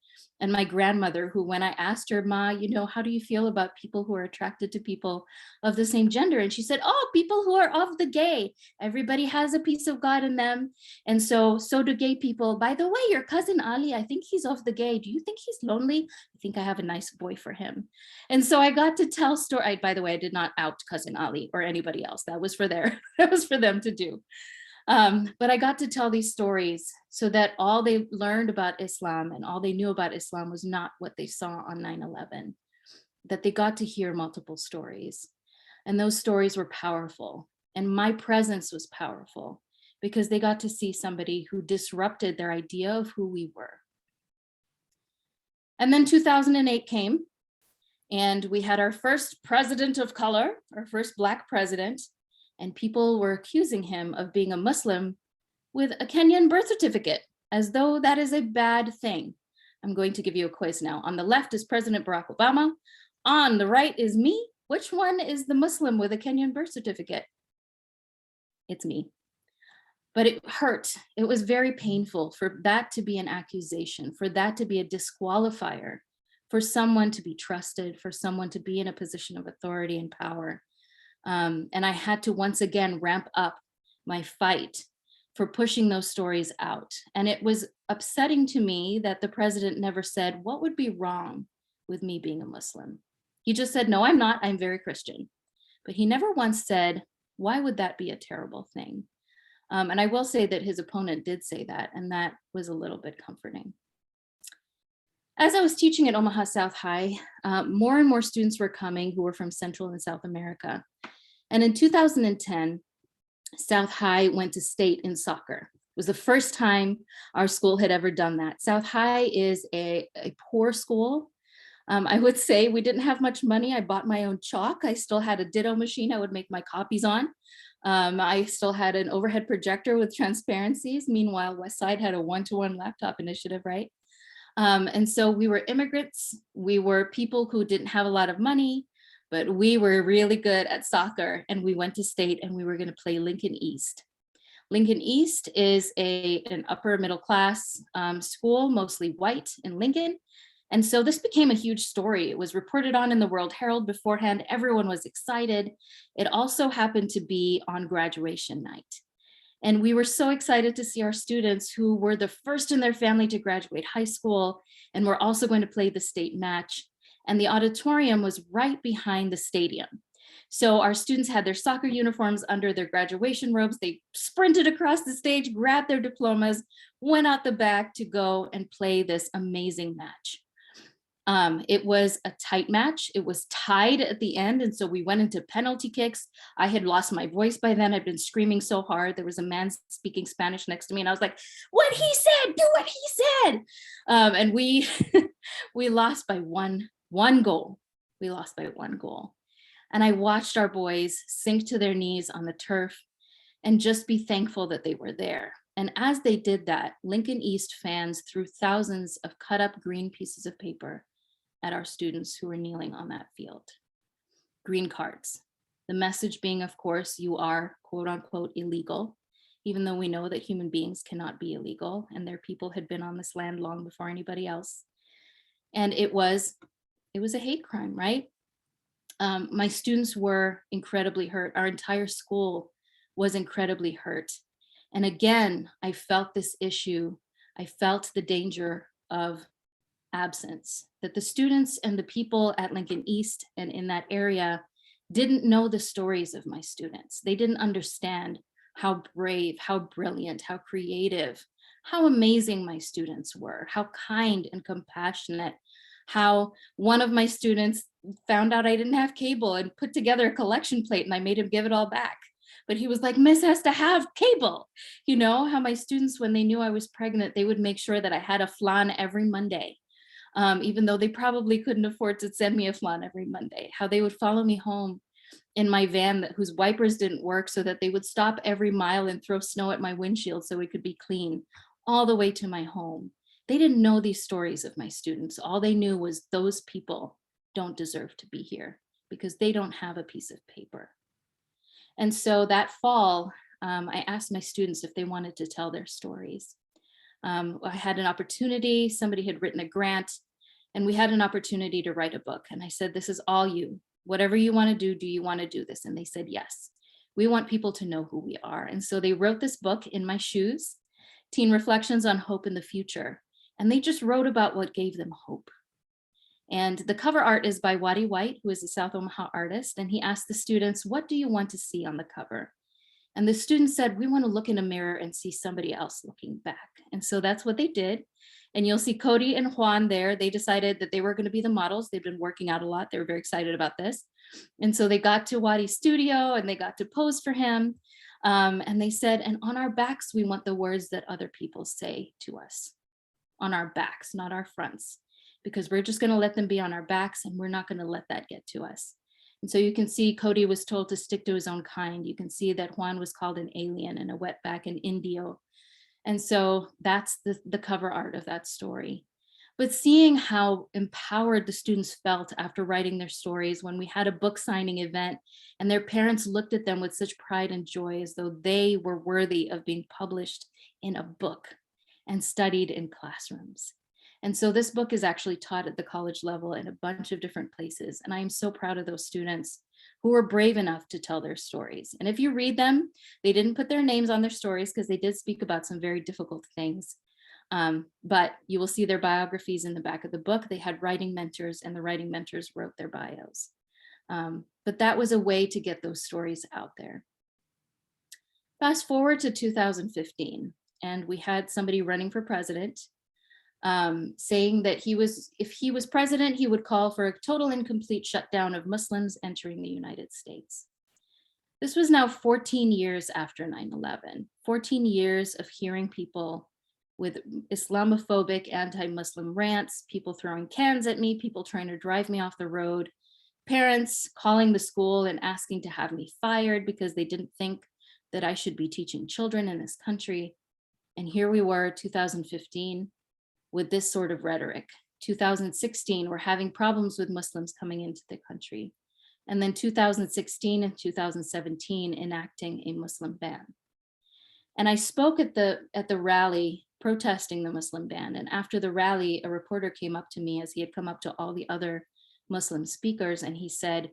and my grandmother, who, when I asked her, Ma, you know, how do you feel about people who are attracted to people of the same gender? And she said, oh, people who are of the gay. Everybody has a piece of God in them. And so do gay people. By the way, your cousin Ali, I think he's of the gay. Do you think he's lonely? I think I have a nice boy for him. And so I got to tell story. By the way, I did not out cousin Ali or anybody else. That was for them to do. But I got to tell these stories so that all they learned about Islam and all they knew about Islam was not what they saw on 9/11, that they got to hear multiple stories. And those stories were powerful. And my presence was powerful because they got to see somebody who disrupted their idea of who we were. And then 2008 came, and we had our first president of color, our first Black president. And people were accusing him of being a Muslim with a Kenyan birth certificate, as though that is a bad thing. I'm going to give you a quiz now. On the left is President Barack Obama. On the right is me. which one is the Muslim with a Kenyan birth certificate? It's me. But it hurt. It was very painful for that to be an accusation, for that to be a disqualifier, for someone to be trusted, for someone to be in a position of authority and power. And I had to once again ramp up my fight for pushing those stories out. And it was upsetting to me that the president never said, what would be wrong with me being a Muslim? He just said, no, I'm not, I'm very Christian. But he never once said, why would that be a terrible thing? And I will say that his opponent did say that, and that was a little bit comforting. As I was teaching at Omaha South High, more and more students were coming who were from Central and South America. And in 2010, South High went to state in soccer. It was the first time our school had ever done that. South High is a poor school. I would say we didn't have much money. I bought my own chalk. I still had a ditto machine I would make my copies on. I still had an overhead projector with transparencies. Meanwhile, Westside had a one-to-one laptop initiative, right? And so we were immigrants. We were people who didn't have a lot of money, but we were really good at soccer, and we went to state and we were going to play Lincoln East. Lincoln East is an upper middle class school, mostly white in Lincoln. And so this became a huge story. It was reported on in the World Herald beforehand. Everyone was excited. It also happened to be on graduation night. And we were so excited to see our students who were the first in their family to graduate high school and were also going to play the state match. And the auditorium was right behind the stadium. So our students had their soccer uniforms under their graduation robes. They sprinted across the stage, grabbed their diplomas, went out the back to go and play this amazing match. It was a tight match. It was tied at the end. And so we went into penalty kicks. I had lost my voice by then. I'd been screaming so hard. There was a man speaking Spanish next to me. And I was like, what he said, do what he said. And we, we lost by one goal. We lost by one goal. And I watched our boys sink to their knees on the turf and just be thankful that they were there. And as they did that, Lincoln East fans threw thousands of cut up green pieces of paper at our students who were kneeling on that field. Green cards. The message being, of course, you are quote unquote illegal, even though we know that human beings cannot be illegal and their people had been on this land long before anybody else. And it was a hate crime, right? My students were incredibly hurt. Our entire school was incredibly hurt. And again, I felt this issue. I felt the danger of absence, that the students and the people at Lincoln East and in that area didn't know the stories of my students. They didn't understand how brave, how brilliant, how creative, how amazing my students were, how kind and compassionate, how one of my students found out I didn't have cable and put together a collection plate and I made him give it all back. But he was like, Miss has to have cable. You know, how my students, when they knew I was pregnant, they would make sure that I had a flan every Monday. Even though they probably couldn't afford to send me a flan every Monday, how they would follow me home in my van whose wipers didn't work so that they would stop every mile and throw snow at my windshield so it could be clean, all the way to my home. They didn't know these stories of my students. All they knew was those people don't deserve to be here because they don't have a piece of paper. And so that fall, I asked my students if they wanted to tell their stories. I had an opportunity, somebody had written a grant, and we had an opportunity to write a book. And I said, this is all you. Whatever you want to do you want to do this? And they said, yes. We want people to know who we are. And so they wrote this book, In My Shoes, Teen Reflections on Hope in the Future. And they just wrote about what gave them hope. And the cover art is by Waddy White, who is a South Omaha artist. And he asked the students, what do you want to see on the cover? And the students said, we want to look in a mirror and see somebody else looking back. And so that's what they did. And you'll see Cody and Juan there. They decided that they were going to be the models. They've been working out a lot. They were very excited about this. And so they got to Waddy's studio and they got to pose for him. And they said, and on our backs, we want the words that other people say to us. On our backs, not our fronts. Because we're just going to let them be on our backs and we're not going to let that get to us. And so you can see Cody was told to stick to his own kind. You can see that Juan was called an alien and a wetback and Indio. And so that's the cover art of that story. but seeing how empowered the students felt after writing their stories when we had a book signing event and their parents looked at them with such pride and joy as though they were worthy of being published in a book and studied in classrooms. And so this book is actually taught at the college level in a bunch of different places. And I am so proud of those students who were brave enough to tell their stories. And if you read them, they didn't put their names on their stories because they did speak about some very difficult things. But you will see their biographies in the back of the book. They had writing mentors and the writing mentors wrote their bios. But that was a way to get those stories out there. Fast forward to 2015, and we had somebody running for president saying that if he was president, he would call for a total and complete shutdown of Muslims entering the United States. This was now 14 years after 9/11, 14 years of hearing people with Islamophobic anti-Muslim rants, people throwing cans at me, people trying to drive me off the road, parents calling the school and asking to have me fired because they didn't think that I should be teaching children in this country. And here we were, 2015, with this sort of rhetoric. 2016, we're having problems with Muslims coming into the country. And then 2016 and 2017 enacting a Muslim ban. And I spoke at the rally protesting the Muslim ban. And after the rally, a reporter came up to me as he had come up to all the other Muslim speakers. And he said,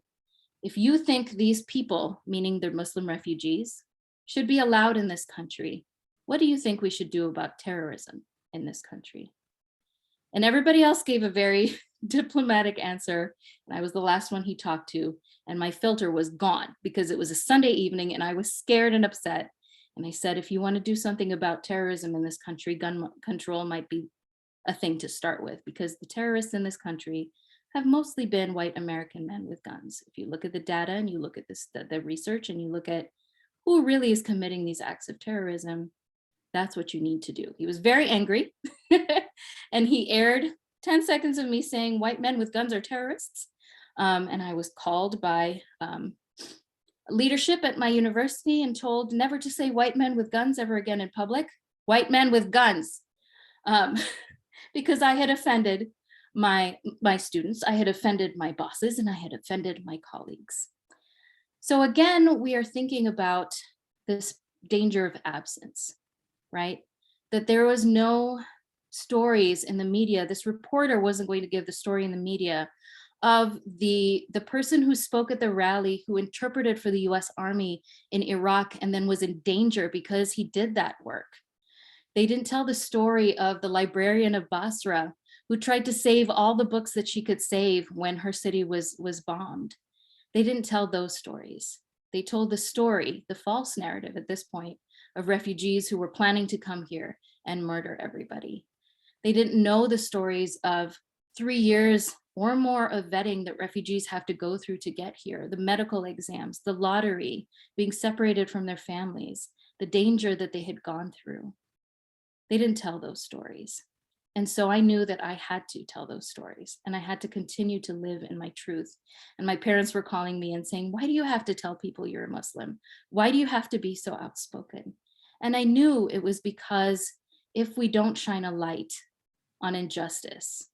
if you think these people, meaning the Muslim refugees, should be allowed in this country, what do you think we should do about terrorism in this country? And everybody else gave a very diplomatic answer. And I was the last one he talked to. And my filter was gone because it was a Sunday evening and I was scared and upset. And I said, if you want to do something about terrorism in this country, gun control might be a thing to start with, because the terrorists in this country have mostly been white American men with guns. If you look at the data and you look at the research and you look at who really is committing these acts of terrorism, that's what you need to do. He was very angry and he aired 10 seconds of me saying white men with guns are terrorists. And I was called by leadership at my university and told never to say white men with guns ever again in public. White men with guns. Because I had offended my students, I had offended my bosses, and I had offended my colleagues. So again, we are thinking about this danger of absence, right? That there was no stories in the media. This reporter wasn't going to give the story in the media of the person who spoke at the rally, who interpreted for the US Army in Iraq and then was in danger because he did that work. They didn't tell the story of the librarian of Basra who tried to save all the books that she could save when her city was bombed. They didn't tell those stories. They told the story, the false narrative at this point, of refugees who were planning to come here and murder everybody. They didn't know the stories of 3 years or more of vetting that refugees have to go through to get here, the medical exams, the lottery, being separated from their families, the danger that they had gone through. They didn't tell those stories. And so I knew that I had to tell those stories and I had to continue to live in my truth. And my parents were calling me and saying, why do you have to tell people you're a Muslim? Why do you have to be so outspoken? And I knew it was because if we don't shine a light on injustice,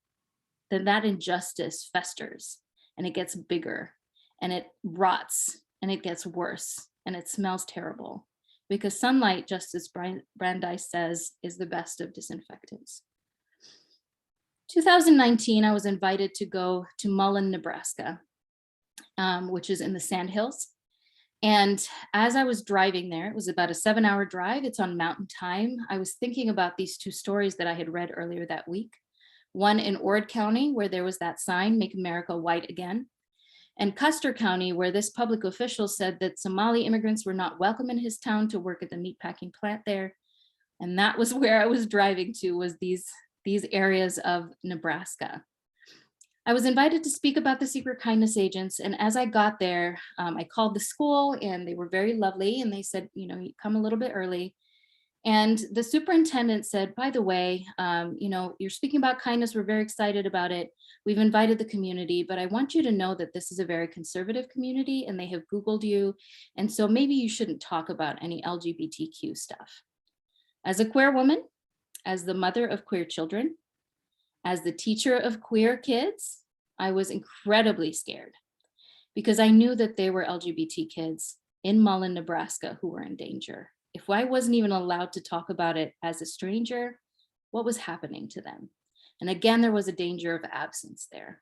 then that injustice festers and it gets bigger and it rots and it gets worse and it smells terrible, because sunlight, just as Brandeis says, is the best of disinfectants. 2019, I was invited to go to Mullen, Nebraska, which is in the Sandhills. And as I was driving there, it was about a 7-hour drive, it's on mountain time, I was thinking about these two stories that I had read earlier that week. One in Ord County, where there was that sign, Make America White Again. And Custer County, where this public official said that Somali immigrants were not welcome in his town to work at the meatpacking plant there. And that was where I was driving to, was these areas of Nebraska. I was invited to speak about the secret kindness agents. And as I got there, I called the school and they were very lovely. And they said, you come a little bit early. And the superintendent said, by the way, you're speaking about kindness. We're very excited about it. We've invited the community, but I want you to know that this is a very conservative community and they have Googled you. And so maybe you shouldn't talk about any LGBTQ stuff. As a queer woman, as the mother of queer children, As the teacher of queer kids, I was incredibly scared because I knew that there were LGBT kids in Mullen, Nebraska who were in danger. If I wasn't even allowed to talk about it as a stranger, what was happening to them? And again, there was a danger of absence there.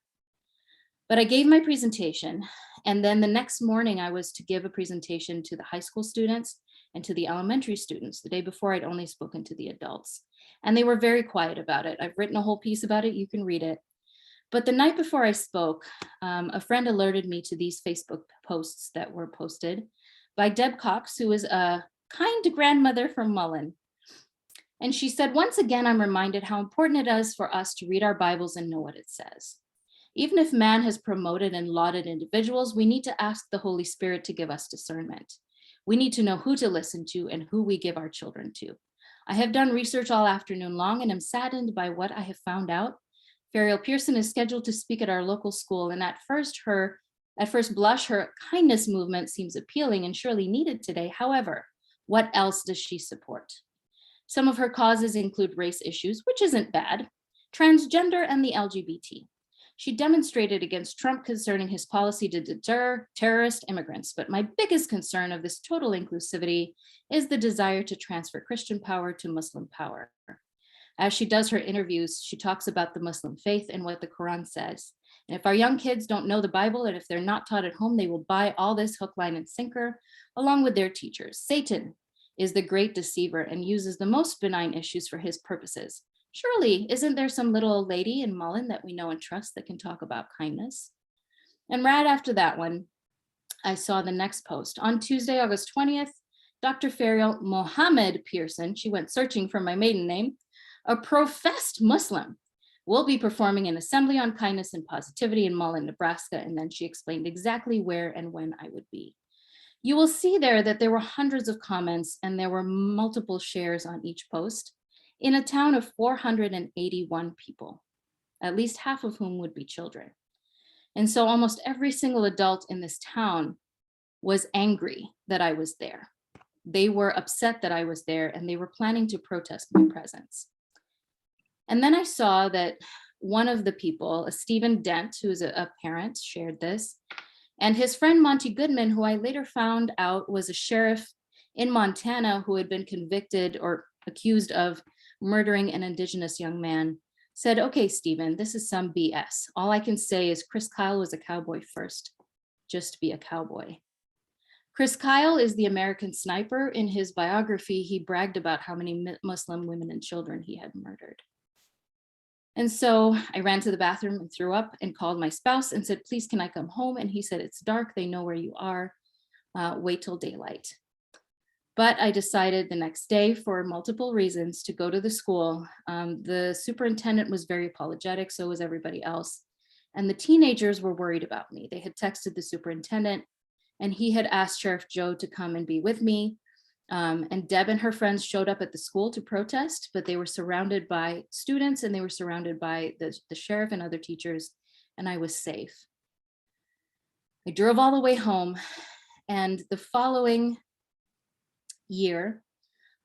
But I gave my presentation, and then the next morning I was to give a presentation to the high school students and to the elementary students. The day before, I'd only spoken to the adults, and they were very quiet about it. I've written a whole piece about it, you can read it. But the night before I spoke, a friend alerted me to these Facebook posts that were posted by Deb Cox, who is a kind grandmother from Mullen. And she said, once again, I'm reminded how important it is for us to read our Bibles and know what it says. Even if man has promoted and lauded individuals, we need to ask the Holy Spirit to give us discernment. We need to know who to listen to and who we give our children to. I have done research all afternoon long and am saddened by what I have found out. Fariel Pearson is scheduled to speak at our local school, and at first blush, her kindness movement seems appealing and surely needed today. However, what else does she support? Some of her causes include race issues, which isn't bad, transgender, and the LGBT. She demonstrated against Trump concerning his policy to deter terrorist immigrants, but my biggest concern of this total inclusivity is the desire to transfer Christian power to Muslim power. As she does her interviews, she talks about the Muslim faith and what the Quran says. And if our young kids don't know the Bible, and if they're not taught at home, they will buy all this hook, line, and sinker along with their teachers. Satan is the great deceiver and uses the most benign issues for his purposes. Surely, isn't there some little old lady in Mullen that we know and trust that can talk about kindness? And right after that one, I saw the next post. On Tuesday, August 20th, Dr. Fariel Mohammed Pearson, she went searching for my maiden name, a professed Muslim, will be performing an assembly on kindness and positivity in Mullen, Nebraska. And then she explained exactly where and when I would be. You will see there that there were hundreds of comments and there were multiple shares on each post in a town of 481 people, at least half of whom would be children. And so almost every single adult in this town was angry that I was there. They were upset that I was there and they were planning to protest my presence. And then I saw that one of the people, Stephen Dent, who is a parent, shared this. And his friend Monty Goodman, who I later found out was a sheriff in Montana who had been convicted or accused of murdering an Indigenous young man, said, okay, Stephen, this is some BS. All I can say is Chris Kyle was a cowboy first, just be a cowboy. Chris Kyle is the American sniper. In his biography, he bragged about how many Muslim women and children he had murdered. And so I ran to the bathroom and threw up and called my spouse and said, please, can I come home? And he said, it's dark, they know where you are, wait till daylight. But I decided the next day, for multiple reasons, to go to the school. The superintendent was very apologetic, so was everybody else. And the teenagers were worried about me. They had texted the superintendent and he had asked Sheriff Joe to come and be with me. And Deb and her friends showed up at the school to protest, but they were surrounded by students and they were surrounded by the sheriff and other teachers, and I was safe. I drove all the way home, and the following year,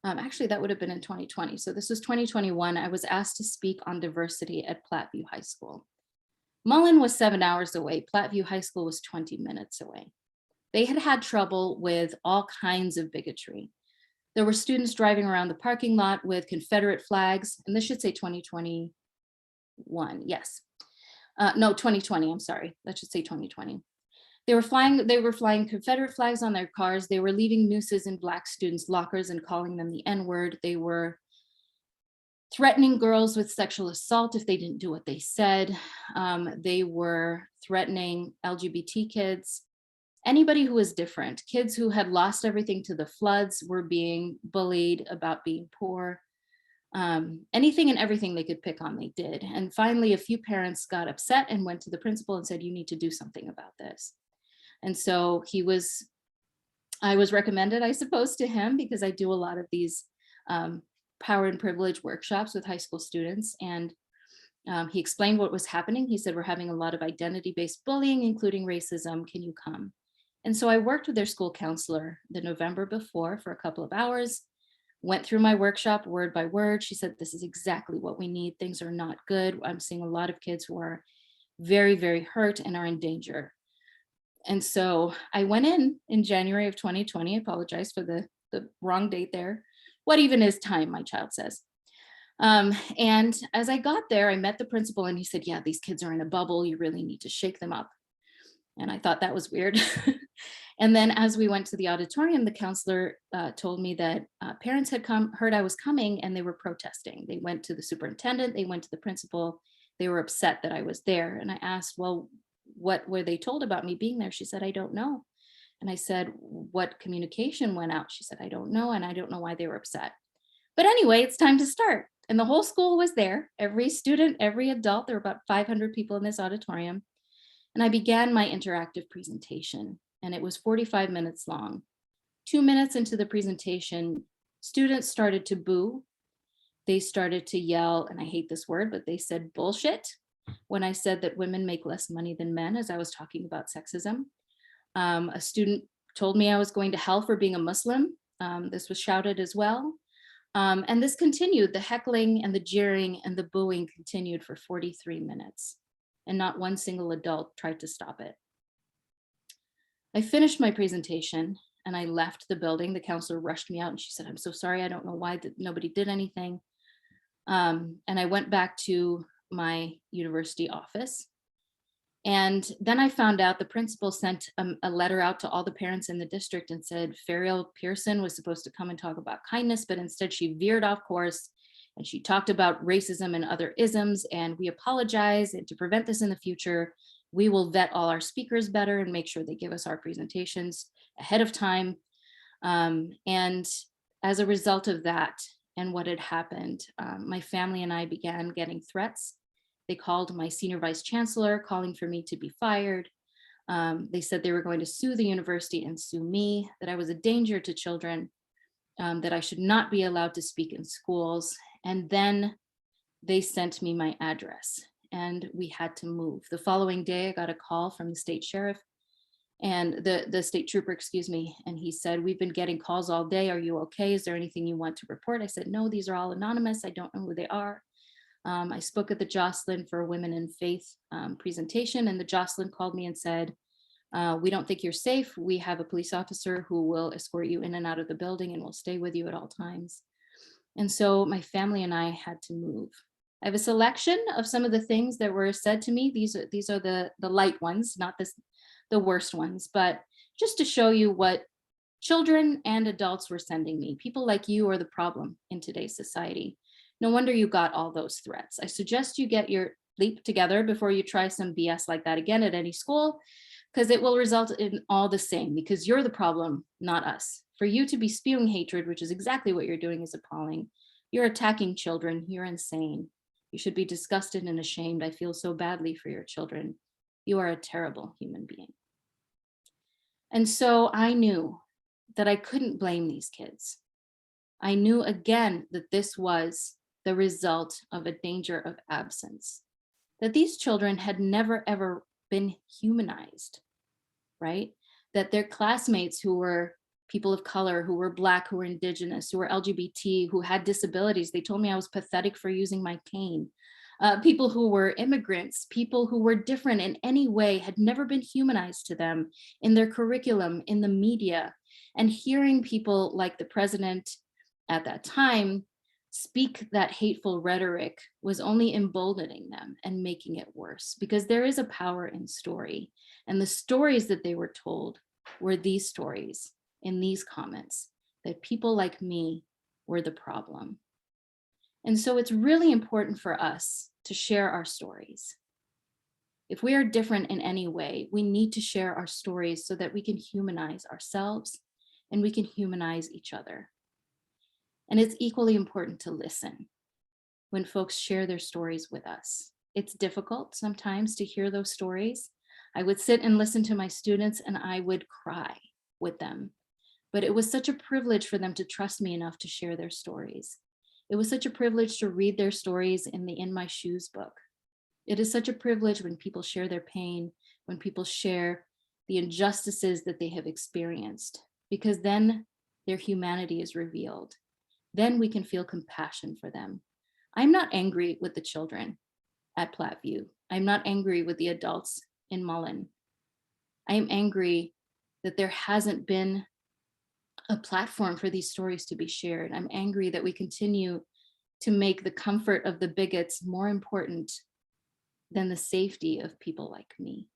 actually that would have been in 2020, so this was 2021, I was asked to speak on diversity at Platteview High School. Mullen was 7 hours away, Platteview High School was 20 minutes away. They had had trouble with all kinds of bigotry. There were students driving around the parking lot with Confederate flags, and this should say 2021, yes. No, 2020, I'm sorry, that should say 2020. They were flying Confederate flags on their cars. They were leaving nooses in Black students' lockers and calling them the N-word. They were threatening girls with sexual assault if they didn't do what they said. They were threatening LGBT kids. Anybody who was different, kids who had lost everything to the floods were being bullied about being poor. Anything and everything they could pick on, they did. And finally, a few parents got upset and went to the principal and said, you need to do something about this. And so I was recommended, I suppose, to him because I do a lot of these power and privilege workshops with high school students. And he explained what was happening. He said, we're having a lot of identity-based bullying, including racism. Can you come? And so I worked with their school counselor the November before for a couple of hours. went through my workshop word by word. She said, this is exactly what we need. Things are not good. I'm seeing a lot of kids who are very, very hurt and are in danger. And so I went in January of 2020. I apologize for the wrong date there. What even is time, my child says. And as I got there, I met the principal and he said, yeah, these kids are in a bubble. You really need to shake them up. And I thought that was weird. And then as we went to the auditorium, the counselor told me that parents had heard I was coming and they were protesting. They went to the superintendent, they went to the principal. They were upset that I was there. And I asked, well, what were they told about me being there? She said, I don't know. And I said, what communication went out? She said, I don't know. And I don't know why they were upset. But anyway, it's time to start. And the whole school was there. Every student, every adult, there were about 500 people in this auditorium. And I began my interactive presentation. And it was 45 minutes long. 2 minutes into the presentation, students started to boo. They started to yell, and I hate this word, but they said bullshit when I said that women make less money than men, as I was talking about sexism. A student told me I was going to hell for being a Muslim. This was shouted as well. And this continued, the heckling and the jeering and the booing continued for 43 minutes. And not one single adult tried to stop it. I finished my presentation and I left the building. The counselor rushed me out and she said, I'm so sorry, I don't know why nobody did anything. And I went back to my university office. And then I found out the principal sent a letter out to all the parents in the district and said Fariel Pearson was supposed to come and talk about kindness, but instead she veered off course and she talked about racism and other isms, and we apologize, and to prevent this in the future, we will vet all our speakers better and make sure they give us our presentations ahead of time. And as a result of that and what had happened, my family and I began getting threats. They called my senior vice chancellor, calling for me to be fired. They said they were going to sue the university and sue me, that I was a danger to children, that I should not be allowed to speak in schools. And then they sent me my address and we had to move. The following day, I got a call from the state sheriff and the state trooper, excuse me. And he said, we've been getting calls all day. Are you okay? Is there anything you want to report? I said, no, these are all anonymous. I don't know who they are. I spoke at the Jocelyn for Women in Faith presentation, and the Jocelyn called me and said, we don't think you're safe. We have a police officer who will escort you in and out of the building and will stay with you at all times. And so my family and I had to move. I have a selection of some of the things that were said to me. These are the light ones, not the worst ones, but just to show you what children and adults were sending me. People like you are the problem in today's society. No wonder you got all those threats. I suggest you get your leap together before you try some BS like that again at any school, because it will result in all the same, because you're the problem, not us. For you to be spewing hatred, which is exactly what you're doing, is appalling. You're attacking children. You're insane. You should be disgusted and ashamed. I feel so badly for your children. You are a terrible human being. And so I knew that I couldn't blame these kids. I knew again that this was the result of a danger of absence, that these children had never, ever been humanized, right? That their classmates who were people of color, who were Black, who were Indigenous, who were LGBT, who had disabilities, they told me I was pathetic for using my cane. People who were immigrants, people who were different in any way had never been humanized to them in their curriculum, in the media. And hearing people like the president at that time speak that hateful rhetoric was only emboldening them and making it worse, because there is a power in story. And the stories that they were told were these stories in these comments, that people like me were the problem. And so it's really important for us to share our stories. If we are different in any way, we need to share our stories so that we can humanize ourselves and we can humanize each other. And it's equally important to listen when folks share their stories with us. It's difficult sometimes to hear those stories. I would sit and listen to my students and I would cry with them. But it was such a privilege for them to trust me enough to share their stories. It was such a privilege to read their stories in the In My Shoes book. It is such a privilege when people share their pain, when people share the injustices that they have experienced, because then their humanity is revealed. then we can feel compassion for them. I'm not angry with the children at Platteview. I'm not angry with the adults in Mullen. I am angry that there hasn't been a platform for these stories to be shared. I'm angry that we continue to make the comfort of the bigots more important than the safety of people like me.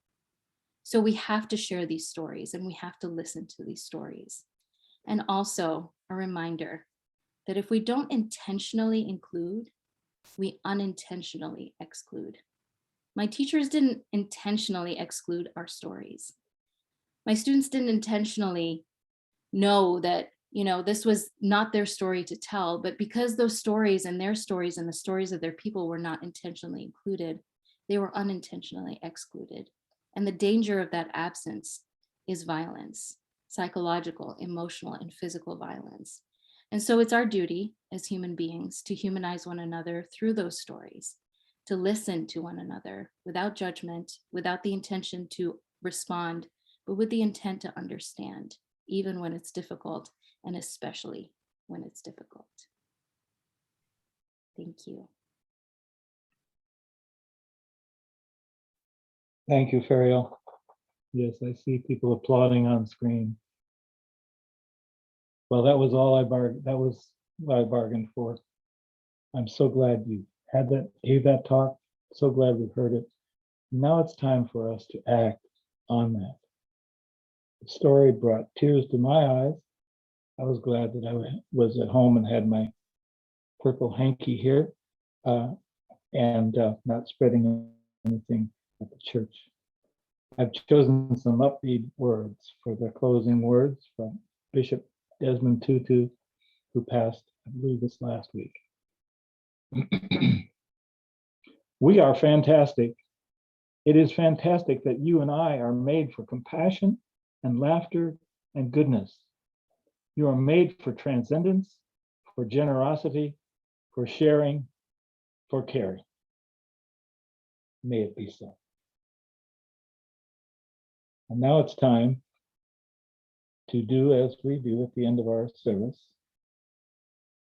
So we have to share these stories and we have to listen to these stories. And also a reminder that if we don't intentionally include, we unintentionally exclude. My teachers didn't intentionally exclude our stories. My students didn't intentionally know that, this was not their story to tell, but because those stories and their stories and the stories of their people were not intentionally included, they were unintentionally excluded. And the danger of that absence is violence, psychological, emotional, and physical violence. And so it's our duty as human beings to humanize one another through those stories, to listen to one another without judgment, without the intention to respond, but with the intent to understand, even when it's difficult, and especially when it's difficult. Thank you. Thank you, Ferial. Yes, I see people applauding on screen. Well, that was all that was what I bargained for. I'm so glad you gave that talk. So glad we heard it. Now it's time for us to act on that. The story brought tears to my eyes. I was glad that I was at home and had my purple hanky here and not spreading anything at the church. I've chosen some upbeat words for the closing words from Bishop Desmond Tutu, who passed, I believe, this last week. We are fantastic. It is fantastic that you and I are made for compassion and laughter and goodness. You are made for transcendence, for generosity, for sharing, for caring. May it be so. And now it's time to do as we do at the end of our service.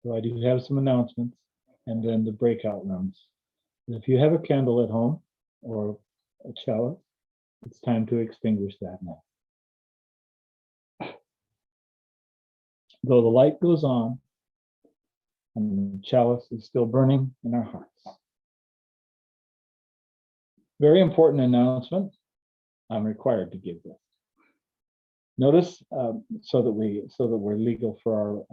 So I do have some announcements and then the breakout rooms. If you have a candle at home or a chalice, it's time to extinguish that now. Though the light goes on and the chalice is still burning in our hearts. Very important announcement. I'm required to give this. Notice so that we're legal for our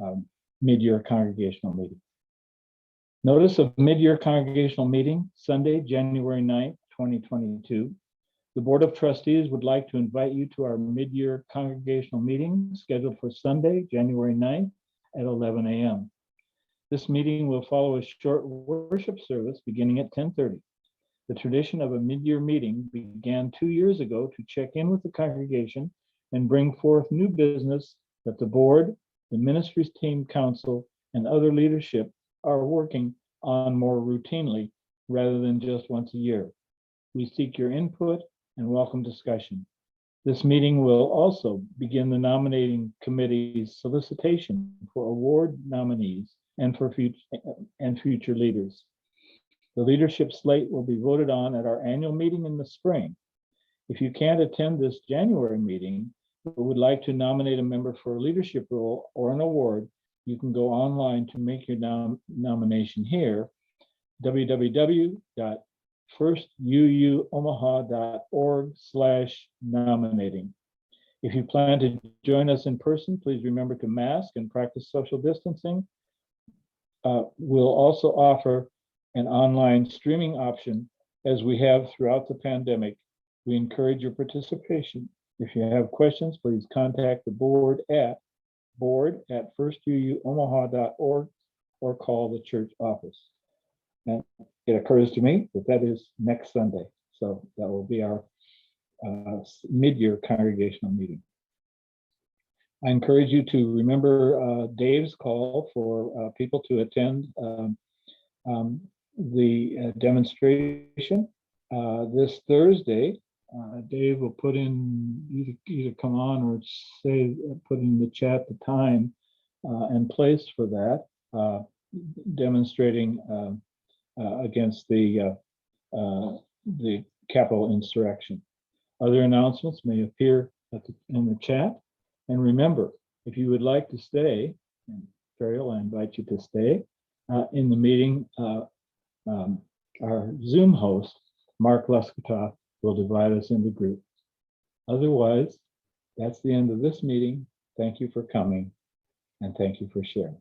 mid-year congregational meeting. Notice of mid-year congregational meeting, Sunday, January 9th, 2022. The Board of Trustees would like to invite you to our mid-year congregational meeting scheduled for Sunday, January 9th at 11 a.m. This meeting will follow a short worship service beginning at 10:30. The tradition of a mid-year meeting began 2 years ago to check in with the congregation and bring forth new business that the board, the ministries team, council, and other leadership are working on more routinely rather than just once a year. We seek your input and welcome discussion. This meeting will also begin the nominating committee's solicitation for award nominees and for future leaders. The leadership slate will be voted on at our annual meeting in the spring. If you can't attend this January meeting, but would like to nominate a member for a leadership role or an award, you can go online to make your nomination here, www.firstuuomaha.org/nominating. If you plan to join us in person, please remember to mask and practice social distancing. We'll also offer an online streaming option as we have throughout the pandemic. We encourage your participation. If you have questions, please contact the board at firstuuomaha.org or call the church office. And it occurs to me that is next Sunday. So that will be our mid-year congregational meeting. I encourage you to remember Dave's call for people to attend the demonstration this Thursday. Dave will put in, either come on or say, put in the chat the time and place for that. demonstrating against the Capitol insurrection. Other announcements may appear in the chat. And remember, if you would like to stay, and Farrell, I invite you to stay in the meeting. Our Zoom host, Mark Lesketoff, will divide us into groups. Otherwise, that's the end of this meeting. Thank you for coming, and thank you for sharing.